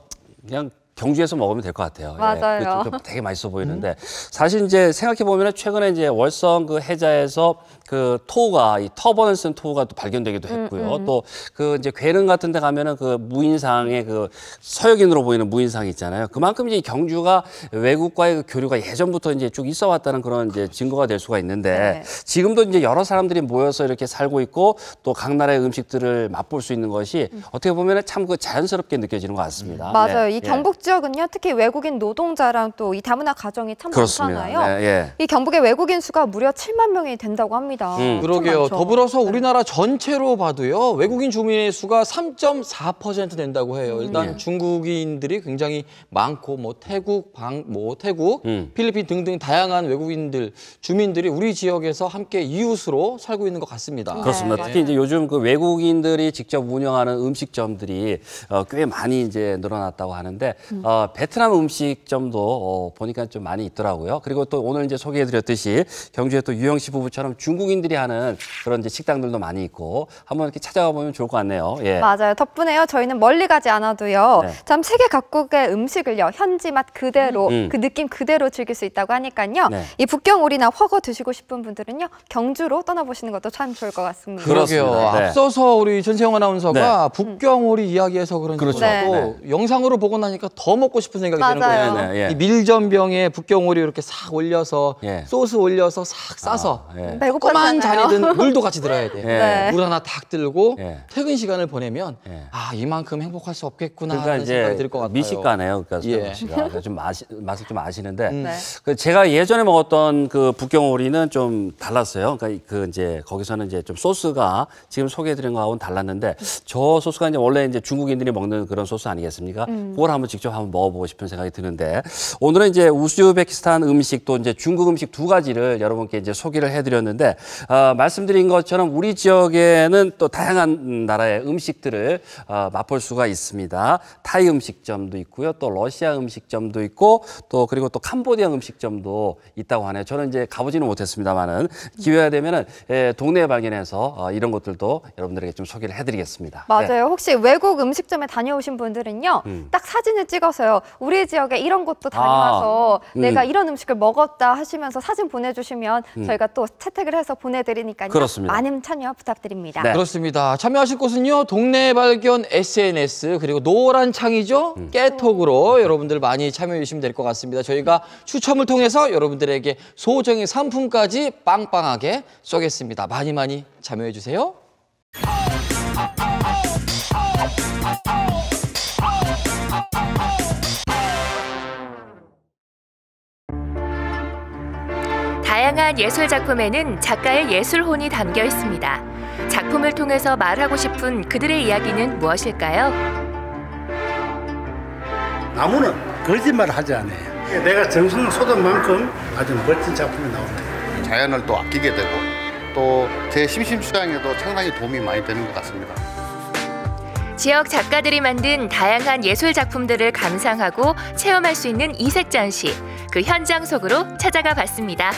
그냥 경주에서 먹으면 될 것 같아요. 맞아요. 예, 되게 맛있어 보이는데 사실 이제 생각해 보면 최근에 이제 월성 그 해자에서 그 토우가 이 터번을 쓴 토우가 또 발견되기도 했고요. 또 그 이제 괴릉 같은 데 가면은 그 무인상의 그 서역인으로 보이는 무인상이 있잖아요. 그만큼 이제 경주가 외국과의 그 교류가 예전부터 이제 쭉 있어 왔다는 그런 이제 증거가 될 수가 있는데 지금도 이제 여러 사람들이 모여서 이렇게 살고 있고 또 각 나라의 음식들을 맛볼 수 있는 것이 어떻게 보면은 참 그 자연스럽게 느껴지는 것 같습니다. 맞아요. 네. 이 경북 지역은요, 특히 외국인 노동자랑 또 이 다문화 가정이 참 그렇습니다. 많잖아요. 네, 예. 이 경북의 외국인 수가 무려 7만 명이 된다고 합니다. 그러게요. 많죠. 더불어서 우리나라 전체로 봐도요. 외국인 주민의 수가 3.4% 된다고 해요. 일단 중국인들이 굉장히 많고 뭐 태국, 필리핀 등등 다양한 외국인들, 주민들이 우리 지역에서 함께 이웃으로 살고 있는 것 같습니다. 그렇습니다. 특히 이제 요즘 그 외국인들이 직접 운영하는 음식점들이 꽤 많이 이제 늘어났다고 하는데 베트남 음식점도 보니까 좀 많이 있더라고요. 그리고 또 오늘 이제 소개해드렸듯이 경주에 또 유영 씨 부부처럼 중국인들이 하는 그런 이제 식당들도 많이 있고 한번 이렇게 찾아가 보면 좋을 것 같네요. 예. 맞아요. 덕분에요. 저희는 멀리 가지 않아도요. 네. 참 세계 각국의 음식을요. 현지 맛 그대로 그 느낌 그대로 즐길 수 있다고 하니까요. 네. 이 북경오리나 허거 드시고 싶은 분들은요. 경주로 떠나보시는 것도 참 좋을 것 같습니다. 그러게요. 네. 앞서서 우리 전세영 아나운서가 북경오리 이야기해서 그런지 그렇죠. 몰라도 영상으로 보고 나니까 더 먹고 싶은 생각이 드는 맞아요. 거예요. 네, 네, 예. 이 밀전병에 북경오리 이렇게 싹 올려서 예. 소스 올려서 싹 싸서 예. 꼬만 배고팠잖아요. 잔이든 물도 같이 들어야 돼. 네. 물 하나 탁 들고 예. 퇴근 시간을 보내면 예. 이만큼 행복할 수 없겠구나 그러니까 하는 생각이 이제 들 것 같아요. 미식가네요. 그러니까 예. 씨가 좀 맛을 좀 아시는데 네. 그 제가 예전에 먹었던 그 북경오리는 좀 달랐어요. 그러니까 그 이제 거기서는 이제 좀 소스가 지금 소개해드린 거하고는 달랐는데 저 소스가 이제 원래 이제 중국인들이 먹는 그런 소스 아니겠습니까? 그걸 한번 직접 한번 먹어보고 싶은 생각이 드는데 오늘은 이제 우즈베키스탄 음식 또 이제 중국 음식 두 가지를 여러분께 이제 소개를 해드렸는데 말씀드린 것처럼 우리 지역에는 또 다양한 나라의 음식들을 맛볼 수가 있습니다. 타이 음식점도 있고요, 또 러시아 음식점도 있고 또 그리고 또 캄보디아 음식점도 있다고 하네요. 저는 이제 가보지는 못했습니다만은 기회가 되면은 동네에 발견해서 이런 것들도 여러분들에게 좀 소개를 해드리겠습니다. 맞아요. 네. 혹시 외국 음식점에 다녀오신 분들은요. 딱 사진을 찍어서요. 우리 지역에 이런 곳도 다녀와서 내가 이런 음식을 먹었다 하시면서 사진 보내주시면 저희가 또 채택을 해서 보내드리니까요. 그렇습니다. 많은 참여 부탁드립니다. 네. 그렇습니다. 참여하실 곳은요. 동네 발견 SNS 그리고 노란 창이죠. 깨톡으로 여러분들 많이 참여해 주시면 될 것 같습니다. 저희가 추첨을 통해서 여러분들에게 소정의 상품까지 빵빵하게 쏘겠습니다. 많이 많이 참여해 주세요. 다양한 예술 작품에는 작가의 예술혼이 담겨 있습니다. 작품을 통해서 말하고 싶은 그들의 이야기는 무엇일까요? 나무는 거짓말을 하지 않아요. 내가 정성을 쏟은 만큼 아주 멋진 작품이 나옵니다. 자연을 또 아끼게 되고 또 제 심심수양에도 상당히 도움이 많이 되는 것 같습니다. 지역 작가들이 만든 다양한 예술 작품들을 감상하고 체험할 수 있는 이색 전시, 그 현장 속으로 찾아가 봤습니다.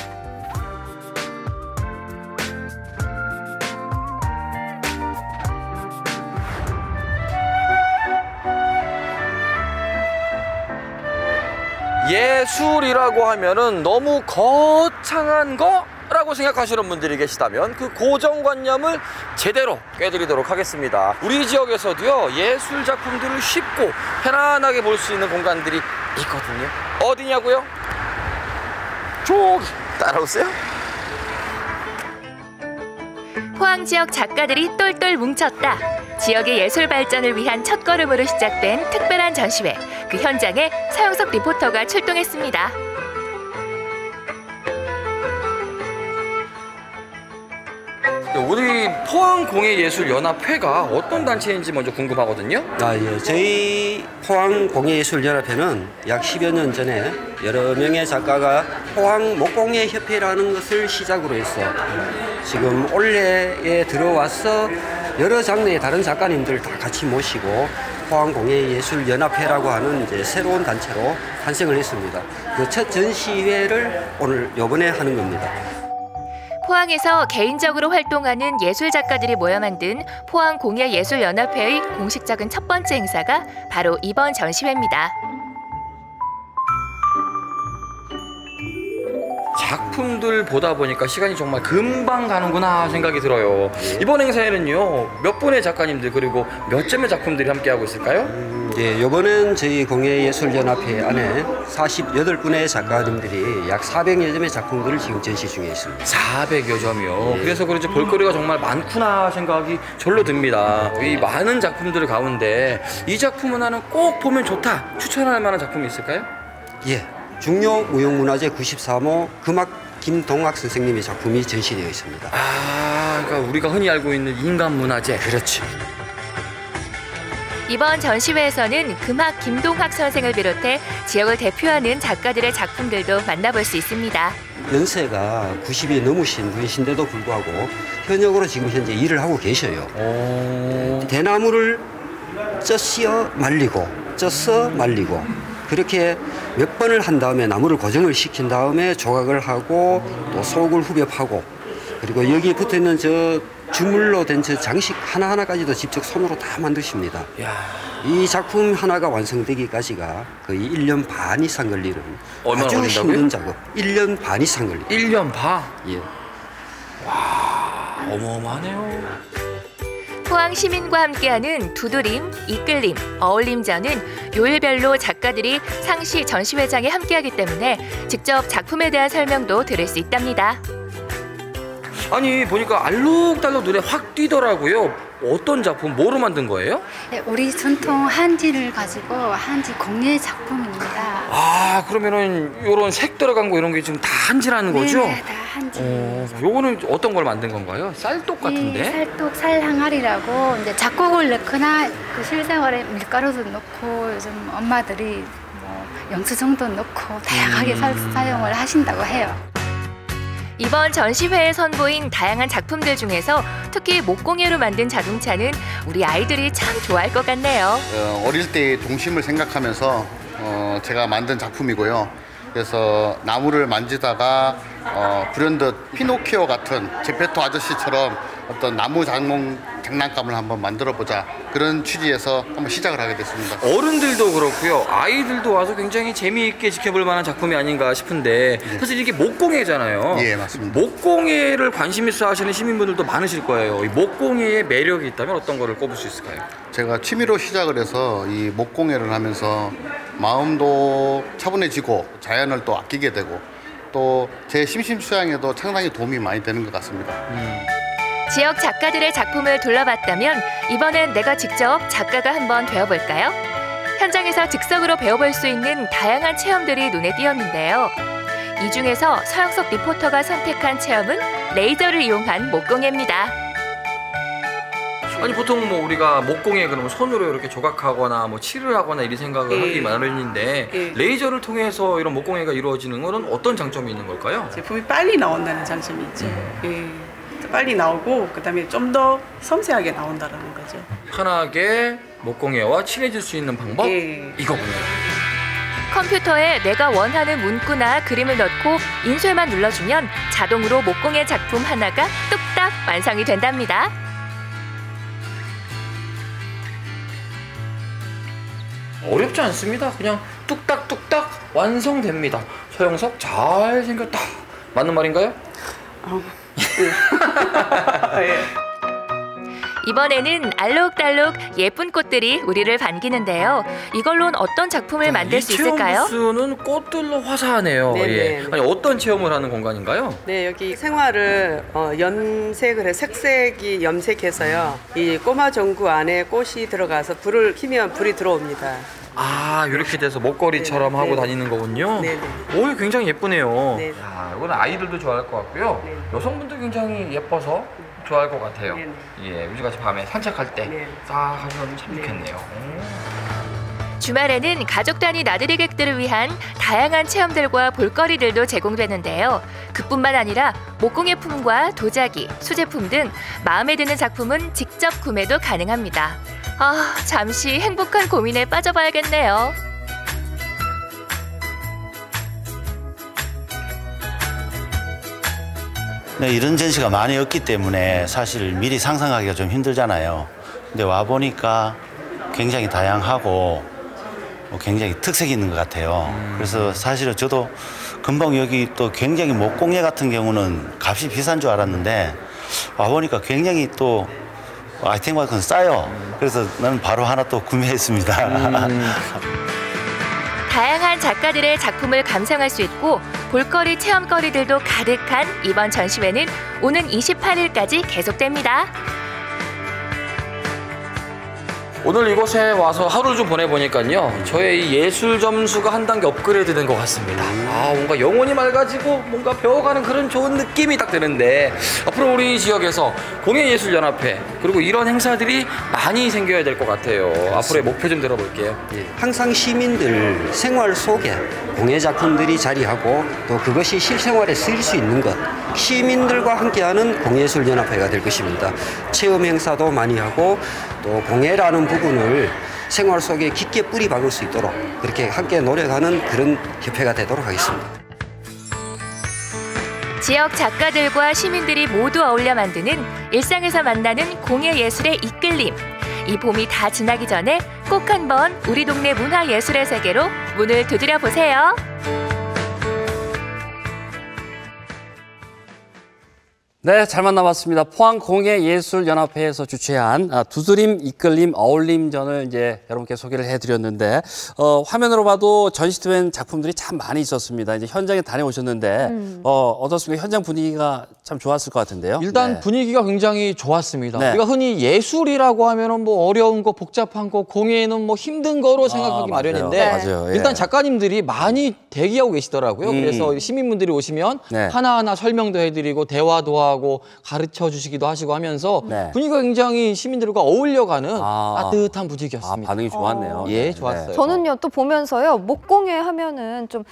예술이라고 하면은 너무 거창한 거라고 생각하시는 분들이 계시다면 그 고정관념을 제대로 깨드리도록 하겠습니다. 우리 지역에서도요, 예술 작품들을 쉽고 편안하게 볼 수 있는 공간들이 있거든요. 어디냐고요? 저기 따라오세요. 포항 지역 작가들이 똘똘 뭉쳤다. 지역의 예술 발전을 위한 첫걸음으로 시작된 특별한 전시회. 그 현장에 서영석 리포터가 출동했습니다. 우리 포항공예예술연합회가 어떤 단체인지 먼저 궁금하거든요. 예. 저희 포항공예예술연합회는 약 10여 년 전에 여러 명의 작가가 포항목공예협회라는 것을 시작으로 해서 지금 올해에 들어와서 여러 장르의 다른 작가님들 다 같이 모시고 포항공예예술연합회라고 하는 이제 새로운 단체로 탄생을 했습니다. 그 첫 전시회를 오늘 이번에 하는 겁니다. 포항에서 개인적으로 활동하는 예술 작가들이 모여 만든 포항공예예술연합회의 공식적인 첫 번째 행사가 바로 이번 전시회입니다. 작품들 보다 보니까 시간이 정말 금방 가는구나 생각이 들어요. 이번 행사에는요, 몇 분의 작가님들 그리고 몇 점의 작품들이 함께하고 있을까요? 네, 이번엔 저희 공예예술연합회 안에 48분의 작가님들이 약 400여 점의 작품들을 지금 전시 중에 있습니다. 400여 점이요. 예. 그래서 그런지 볼거리가 정말 많구나 생각이 절로 듭니다. 이 많은 작품들 가운데 이 작품은 나는 꼭 보면 좋다 추천할 만한 작품이 있을까요? 예, 중요 무형문화재 93호 금악 김동학 선생님의 작품이 전시되어 있습니다. 아, 그러니까 우리가 흔히 알고 있는 인간문화재. 그렇지. 이번 전시회에서는 금학 김동학 선생을 비롯해 지역을 대표하는 작가들의 작품들도 만나볼 수 있습니다. 연세가 90이 넘으신 분이신데도 불구하고 현역으로 지금 현재 일을 하고 계셔요. 대나무를 쪄 말리고 쪄서 말리고 그렇게 몇 번을 한 다음에 나무를 고정을 시킨 다음에 조각을 하고 또 속을 후벼파고 그리고 여기에 붙어있는 저 주물로 된 저 장식 하나하나까지도 직접 손으로 다 만드십니다. 이 작품 하나가 완성되기까지가 거의 1년 반 이상 걸리는 얼마나 아주 걸린다고요? 힘든 작업. 1년 반 이상 걸립니다. 1년 반? 예. 와, 어마어마하네요. 포항 시민과 함께하는 두드림, 이끌림, 어울림전은 요일별로 작가들이 상시 전시회장에 함께하기 때문에 직접 작품에 대한 설명도 들을 수 있답니다. 아니 보니까 알록달록 눈에 확 띄더라고요. 어떤 작품, 뭐로 만든 거예요? 네, 우리 전통 한지를 가지고 한지 공예 작품입니다. 아, 그러면은 이런 색 들어간 거 이런 게 지금 다 한지라는 거죠? 네, 다 한지. 요거는 어떤 걸 만든 건가요? 쌀독 같은데? 네, 쌀독, 살항아리라고 이제 작곡을 넣거나 그 실생활에 밀가루도 넣고 요즘 엄마들이 뭐 영수증도 넣고 다양하게 사용을 하신다고 해요. 이번 전시회에 선보인 다양한 작품들 중에서 특히 목공예로 만든 자동차는 우리 아이들이 참 좋아할 것 같네요. 어릴 때의 동심을 생각하면서 제가 만든 작품이고요. 그래서 나무를 만지다가 불현듯 피노키오 같은 제페토 아저씨처럼 어떤 나무 장난감을 한번 만들어보자 그런 취지에서 한번 시작을 하게 됐습니다. 어른들도 그렇고요. 아이들도 와서 굉장히 재미있게 지켜볼 만한 작품이 아닌가 싶은데 사실 이게 목공예잖아요. 예, 맞습니다. 목공예를 관심 있어 하시는 시민분들도 많으실 거예요. 이 목공예의 매력이 있다면 어떤 거를 꼽을 수 있을까요? 제가 취미로 시작을 해서 이 목공예를 하면서 마음도 차분해지고 자연을 또 아끼게 되고 또 제 심심수양에도 상당히 도움이 많이 되는 것 같습니다. 지역 작가들의 작품을 둘러봤다면 이번엔 내가 직접 작가가 한번 되어볼까요? 현장에서 즉석으로 배워볼 수 있는 다양한 체험들이 눈에 띄었는데요. 이 중에서 서영석 리포터가 선택한 체험은 레이저를 이용한 목공예입니다. 아니 보통 뭐 우리가 목공예 그러면 손으로 이렇게 조각하거나 뭐 칠을 하거나 이런 생각을 하기 마련인데 레이저를 통해서 이런 목공예가 이루어지는 것은 어떤 장점이 있는 걸까요? 제품이 빨리 나온다는 장점이 있죠. 빨리 나오고 그다음에 좀 더 섬세하게 나온다라는 거죠. 편하게 목공예와 친해질 수 있는 방법? 이거군요. 컴퓨터에 내가 원하는 문구나 그림을 넣고 인쇄만 눌러주면 자동으로 목공예 작품 하나가 뚝딱 완성이 된답니다. 어렵지 않습니다. 그냥 뚝딱뚝딱 완성됩니다. 서영석 잘생겼다. 맞는 말인가요? 이번에는 알록달록 예쁜 꽃들이 우리를 반기는데요. 이걸로는 어떤 작품을 만들 수 있을까요? 이 체험 부스는 꽃들로 화사하네요. 예. 아니 어떤 체험을 하는 공간인가요? 네, 여기 생화를 염색을 해 색색이 염색해서요. 이 꼬마 전구 안에 꽃이 들어가서 불을 켜면 불이 들어옵니다. 아, 이렇게 돼서 목걸이처럼 하고 다니는 거군요. 오, 굉장히 예쁘네요. 야, 이거는 아이들도 좋아할 것 같고요. 여성분도 굉장히 예뻐서 좋아할 것 같아요. 예, 요즘같이 밤에 산책할 때 딱 하면 참 좋겠네요. 주말에는 가족 단위 나들이객들을 위한 다양한 체험들과 볼거리들도 제공되는데요. 그뿐만 아니라 목공예품과 도자기, 수제품 등 마음에 드는 작품은 직접 구매도 가능합니다. 아, 잠시 행복한 고민에 빠져봐야겠네요. 네, 이런 전시가 많이 없기 때문에 사실 미리 상상하기가 좀 힘들잖아요. 근데 와보니까 굉장히 다양하고 굉장히 특색이 있는 것 같아요. 그래서 사실은 저도 금방 여기 또 굉장히 목공예 같은 경우는 값이 비싼 줄 알았는데 와보니까 굉장히 또 아이템만큼 싸요. 그래서 나는 바로 하나 또 구매했습니다. 다양한 작가들의 작품을 감상할 수 있고 볼거리 체험거리들도 가득한 이번 전시회는 오는 28일까지 계속됩니다. 오늘 이곳에 와서 하루 좀 보내보니까요. 저의 이 예술 점수가 한 단계 업그레이드 된 것 같습니다. 뭔가 영혼이 맑아지고 뭔가 배워가는 그런 좋은 느낌이 딱 드는데 앞으로 우리 지역에서 공예예술연합회 그리고 이런 행사들이 많이 생겨야 될 것 같아요. 앞으로의 목표 좀 들어볼게요. 항상 시민들 생활 속에 공예 작품들이 자리하고 또 그것이 실생활에 쓰일 수 있는 것 시민들과 함께하는 공예예술연합회가 될 것입니다. 체험 행사도 많이 하고 또 공예라는 부분을 생활 속에 깊게 뿌리 박을 수 있도록 그렇게 함께 노력하는 그런 협회가 되도록 하겠습니다. 지역 작가들과 시민들이 모두 어울려 만드는 일상에서 만나는 공예예술의 이끌림. 이 봄이 다 지나기 전에 꼭 한번 우리 동네 문화예술의 세계로 문을 두드려 보세요. 네, 잘 만나봤습니다. 포항공예예술연합회에서 주최한 두드림, 이끌림, 어울림전을 이제 여러분께 소개를 해드렸는데 화면으로 봐도 전시된 작품들이 참 많이 있었습니다. 이제 현장에 다녀오셨는데 어떻습니까? 현장 분위기가 참 좋았을 것 같은데요. 일단 네. 분위기가 굉장히 좋았습니다. 네. 우리가 흔히 예술이라고 하면은 뭐 어려운 거, 복잡한 거, 공예는 뭐 힘든 거로 생각하기 맞아요. 마련인데 맞아요. 예. 일단 작가님들이 많이 대기하고 계시더라고요. 그래서 시민분들이 오시면 네. 하나하나 설명도 해드리고 대화도 하고 가르쳐 주시기도 하시고 하면서 분위기가 굉장히 시민들과 어울려가는 따뜻한 분위기였습니다. 반응이 좋았네요. 예, 좋았어요. 저는요 또 보면서요 목공예 하면은 좀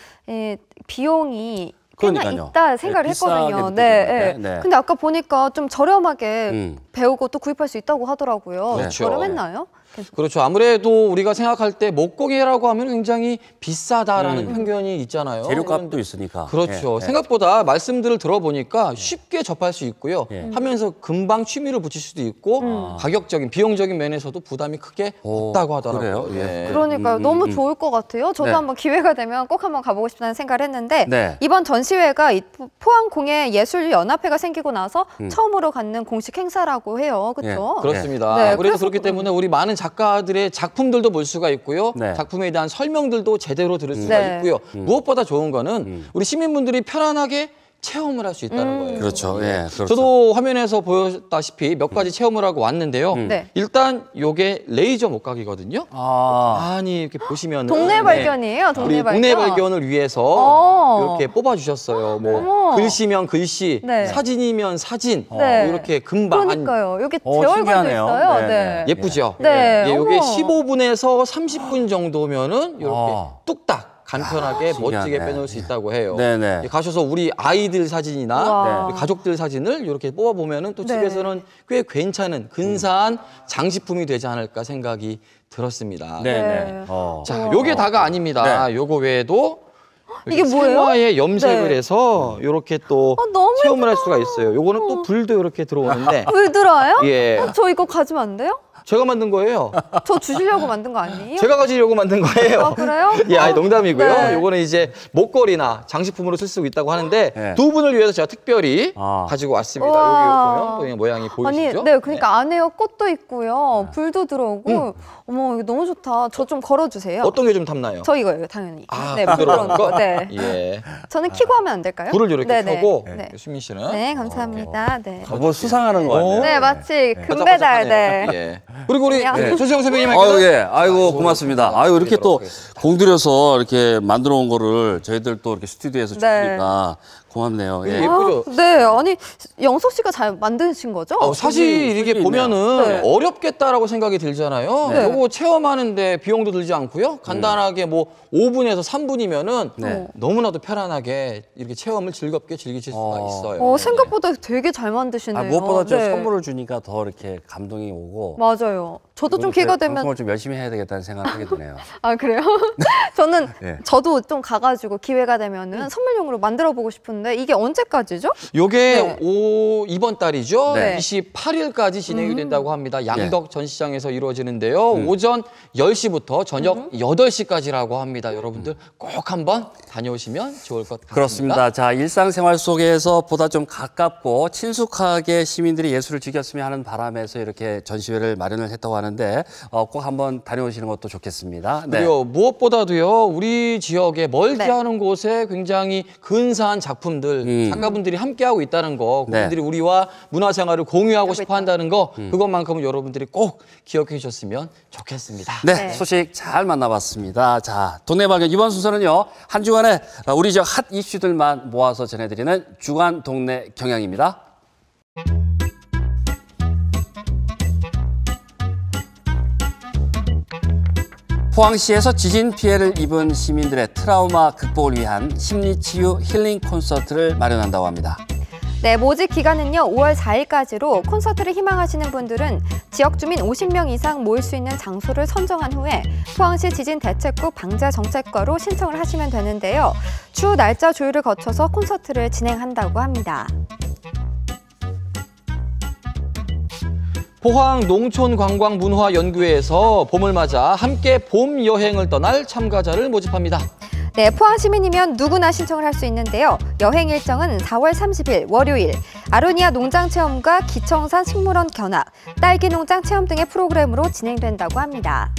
비용이 꽤나 그러니까요. 있다 생각을 네, 비싸게 했거든요. 느껴지는데. 네. 근데 아까 보니까 좀 저렴하게 배우고 또 구입할 수 있다고 하더라고요. 그렇죠. 저렴했나요? 그렇죠. 아무래도 우리가 생각할 때 목공예라고 하면 굉장히 비싸다라는 편견이 있잖아요. 재료값도 있으니까. 그렇죠. 예, 예. 생각보다 말씀들을 들어보니까 쉽게 접할 수 있고요. 하면서 금방 취미를 붙일 수도 있고 가격적인, 비용적인 면에서도 부담이 크게 없다고 하더라고요. 그래요? 예. 그러니까요. 너무 좋을 것 같아요. 저도 네. 한번 기회가 되면 꼭 한번 가보고 싶다는 생각을 했는데 네. 이번 전시회가 포항공예예술연합회가 생기고 나서 처음으로 갖는 공식 행사라고 해요. 그렇죠? 그렇습니다. 네, 아무래도 그래서 그렇기 때문에 우리 많은 작가들의 작품들도 볼 수가 있고요. 네. 작품에 대한 설명들도 제대로 들을 수가 네. 있고요. 무엇보다 좋은 거는 우리 시민분들이 편안하게 체험을 할 수 있다는 거예요. 그렇죠. 예, 그렇죠. 저도 화면에서 보였다시피 몇 가지 체험을 하고 왔는데요. 네. 일단 요게 레이저 목각이거든요. 많이 이렇게 보시면 동네 발견이에요. 동네 발견. 동네 발견을 위해서 이렇게 뽑아주셨어요. 뭐 어머. 글씨면 글씨, 네. 사진이면 사진, 네. 이렇게 금방 그러니까요. 여기 제 얼굴도 신기하네요. 있어요. 네, 네. 예쁘죠? 네. 예, 요게 어머. 15분에서 30분 정도면은 이렇게 뚝딱 간편하게 신기하네. 멋지게 빼놓을 수 있다고 해요. 네네. 예, 가셔서 우리 아이들 사진이나 와. 우리 가족들 사진을 이렇게 뽑아보면은 또 네. 집에서는 꽤 괜찮은 근사한 장식품이 되지 않을까 생각이 들었습니다. 네네. 자, 요게 다가 아닙니다. 네. 요거 외에도 이게 뭐예요? 생화에 염색을 네. 해서 이렇게 또 너무 체험을 할 수가 있어요. 요거는 또 불도 이렇게 들어오는데 왜 들어와요? 예. 저 이거 가지면 안 돼요? 제가 만든 거예요. 저 주시려고 만든 거 아니에요? 제가 가지려고 만든 거예요. 아, 그래요? 예, 아니, 농담이고요. 네. 요거는 이제 목걸이나 장식품으로 쓸 수 있다고 하는데 네. 두 분을 위해서 제가 특별히 가지고 왔습니다. 우와. 여기 보면 또 모양이 보이시죠? 아니, 네, 그러니까 안에요 꽃도 있고요, 불도 들어오고, 어머 이거 너무 좋다. 저 좀 걸어주세요. 어떤 게 좀 탐나요? 저 이거예요, 당연히. 아, 네, 불 불 들어오는 들어오는 거? 거. 네. 예. 저는 켜고 하면 안 될까요? 불을 이렇게 네네. 켜고 네. 수민 씨는 네, 감사합니다. 네. 뭐 수상하는 거 같네요. 네, 마치 금메달. 네. 예. 그리고 우리 네. 조수영 선배님께는 예. 아이고, 고맙습니다. 아이고, 이렇게 또 공들여서 이렇게 만들어 온 거를 저희들 또 이렇게 스튜디오에서 주시니까 고맙네요. 예. 예쁘죠? 네, 아니 영석 씨가 잘 만드신 거죠? 사실 이게 보면은 네. 어렵겠다라고 생각이 들잖아요. 네. 요거 체험하는데 비용도 들지 않고요. 간단하게 뭐 5분에서 3분이면은 네. 너무나도 편안하게 이렇게 체험을 즐겁게 즐기실 수가 있어요. 생각보다 되게 잘 만드시네요. 무엇보다 저 네. 선물을 주니까 더 이렇게 감동이 오고. 맞아요. 저도 좀 기회가 되면 방송을 좀 열심히 해야 되겠다는 생각을 하게 되네요. 아 그래요? 저는 네. 저도 좀 가가지고 기회가 되면은 선물용으로 만들어보고 싶은데 이게 언제까지죠? 요게 이번 달이죠. 네. 28일까지 진행이 된다고 합니다. 양덕 전시장에서 이루어지는데요. 오전 10시부터 저녁 8시까지라고 합니다. 여러분들 꼭 한번 다녀오시면 좋을 것 같습니다. 그렇습니다. 자, 일상생활 속에서 보다 좀 가깝고 친숙하게 시민들이 예술을 즐겼으면 하는 바람에서 이렇게 전시회를 마련을 했다고 하는데 꼭 한번 다녀오시는 것도 좋겠습니다. 네. 그리고 무엇보다도요, 우리 지역에 멀지 않은 곳에 굉장히 근사한 작품들, 작가분들이 함께하고 있다는 거, 그분들이 우리와 문화생활을 공유하고 싶어 한다는 거, 그것만큼은 여러분들이 꼭 기억해 주셨으면 좋겠습니다. 네, 소식 잘 만나봤습니다. 자, 동네 발견 이번 순서는요, 한 주간에 우리 지역 핫 이슈들만 모아서 전해드리는 주간 동네 경향입니다. 포항시에서 지진 피해를 입은 시민들의 트라우마 극복을 위한 심리치유 힐링 콘서트를 마련한다고 합니다. 네, 모집 기간은요 5월 4일까지로 콘서트를 희망하시는 분들은 지역 주민 50명 이상 모일 수 있는 장소를 선정한 후에 포항시 지진대책국 방재정책과로 신청을 하시면 되는데요. 추후 날짜 조율을 거쳐서 콘서트를 진행한다고 합니다. 포항 농촌관광문화연구회에서 봄을 맞아 함께 봄 여행을 떠날 참가자를 모집합니다. 네, 포항 시민이면 누구나 신청을 할 수 있는데요. 여행 일정은 4월 30일 월요일 아로니아 농장 체험과 기청산 식물원 견학, 딸기 농장 체험 등의 프로그램으로 진행된다고 합니다.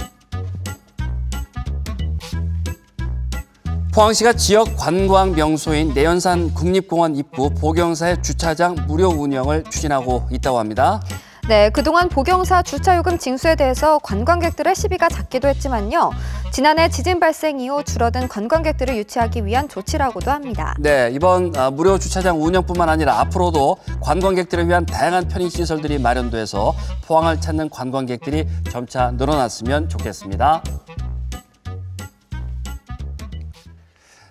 포항시가 지역 관광 명소인 내연산 국립공원 입구 보경사의 주차장 무료 운영을 추진하고 있다고 합니다. 네, 그동안 보경사 주차요금 징수에 대해서 관광객들의 시비가 잦기도 했지만요. 지난해 지진 발생 이후 줄어든 관광객들을 유치하기 위한 조치라고도 합니다. 네, 이번 무료 주차장 운영뿐만 아니라 앞으로도 관광객들을 위한 다양한 편의시설들이 마련돼서 포항을 찾는 관광객들이 점차 늘어났으면 좋겠습니다.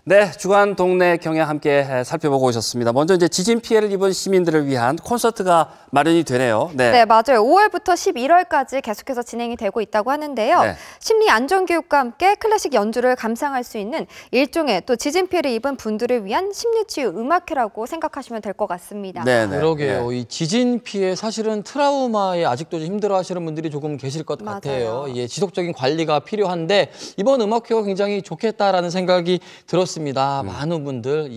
네, 주간 동네 경향 함께 살펴보고 오셨습니다. 먼저 이제 지진 피해를 입은 시민들을 위한 콘서트가 마련이 되네요. 네, 맞아요. 5월부터 11월까지 계속해서 진행이 되고 있다고 하는데요. 네. 심리 안전 교육과 함께 클래식 연주를 감상할 수 있는 일종의 또 지진 피해를 입은 분들을 위한 심리치유 음악회라고 생각하시면 될 것 같습니다. 네, 그러게요. 이 지진 피해 사실은 트라우마에 아직도 좀 힘들어하시는 분들이 조금 계실 것 같아요. 예, 지속적인 관리가 필요한데 이번 음악회가 굉장히 좋겠다라는 생각이 들었습니다. 많은 분들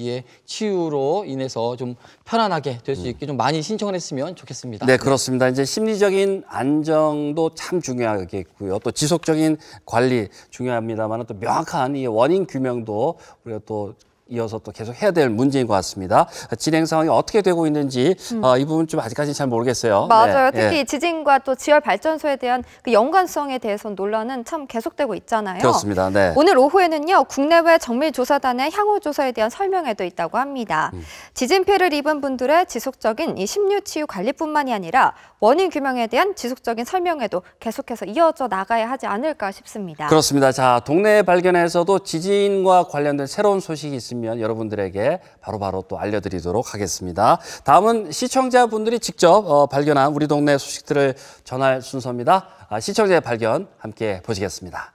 치유로 인해서 좀 편안하게 될 수 있게 좀 많이 신청을 했으면 좋겠습니다. 네, 그렇습니다. 이제 심리적인 안정도 참 중요하겠고요. 또 지속적인 관리 중요합니다만 또 명확한 이 원인 규명도 우리가 또 이어서 또 계속 해야 될 문제인 것 같습니다. 진행 상황이 어떻게 되고 있는지 이 부분 좀 아직까지는 잘 모르겠어요. 맞아요. 네, 특히 지진과 또 지열 발전소에 대한 그 연관성에 대해서 논란은 참 계속되고 있잖아요. 그렇습니다. 네. 오늘 오후에는요 국내외 정밀조사단의 향후 조사에 대한 설명회도 있다고 합니다. 지진 피해를 입은 분들의 지속적인 이 심리치유 관리뿐만이 아니라 원인 규명에 대한 지속적인 설명회도 계속해서 이어져 나가야 하지 않을까 싶습니다. 그렇습니다. 자, 동네 발견에서도 지진과 관련된 새로운 소식이 있습니다. 여러분들에게 바로바로 또 알려드리도록 하겠습니다. 다음은 시청자분들이 직접 발견한 우리 동네 소식들을 전할 순서입니다. 시청자의 발견 함께 보시겠습니다.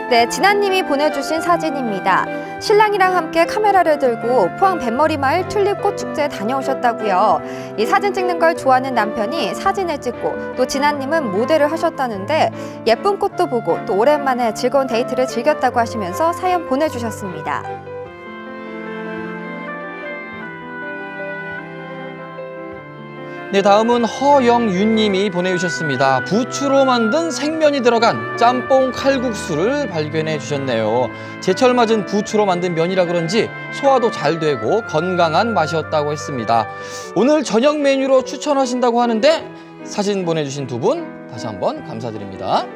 네, 진아님이 보내주신 사진입니다. 신랑이랑 함께 카메라를 들고 포항 뱃머리 마을 튤립꽃 축제에 다녀오셨다고요. 이 사진 찍는 걸 좋아하는 남편이 사진을 찍고 또 진아님은 모델을 하셨다는데 예쁜 꽃도 보고 또 오랜만에 즐거운 데이트를 즐겼다고 하시면서 사연 보내주셨습니다. 네, 다음은 허영윤 님이 보내주셨습니다. 부추로 만든 생면이 들어간 짬뽕 칼국수를 발견해 주셨네요. 제철 맞은 부추로 만든 면이라 그런지 소화도 잘 되고 건강한 맛이었다고 했습니다. 오늘 저녁 메뉴로 추천하신다고 하는데 사진 보내주신 두 분 다시 한번 감사드립니다.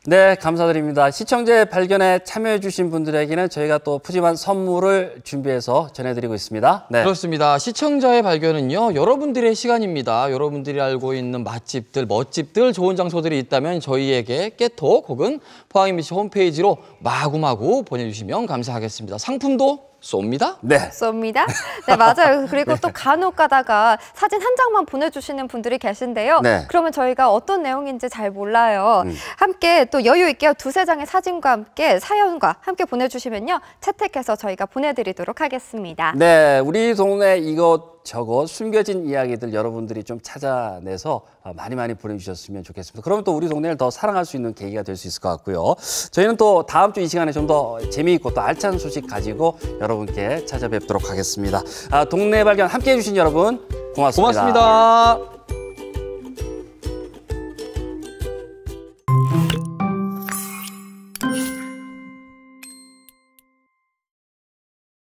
네, 감사드립니다. 시청자의 발견에 참여해주신 분들에게는 저희가 또 푸짐한 선물을 준비해서 전해드리고 있습니다. 네. 그렇습니다. 시청자의 발견은요, 여러분들의 시간입니다. 여러분들이 알고 있는 맛집들, 멋집들, 좋은 장소들이 있다면 저희에게 깨톡 혹은 포항 MBC 홈페이지로 마구마구 보내주시면 감사하겠습니다. 상품도 쏩니다. 네. 쏩니다. 네, 맞아요. 그리고 또 간혹 가다가 사진 한 장만 보내주시는 분들이 계신데요. 네. 그러면 저희가 어떤 내용인지 잘 몰라요. 함께 또 여유 있게 두세 장의 사진과 함께 사연과 함께 보내주시면요. 채택해서 저희가 보내드리도록 하겠습니다. 네, 우리 동네 이것저것 숨겨진 이야기들 여러분들이 좀 찾아내서 많이 보내주셨으면 좋겠습니다. 그러면 또 우리 동네를 더 사랑할 수 있는 계기가 될 수 있을 것 같고요. 저희는 또 다음 주 이 시간에 좀 더 재미있고 또 알찬 소식 가지고 여러분께 찾아뵙도록 하겠습니다. 동네 발견 함께해 주신 여러분 고맙습니다. 고맙습니다.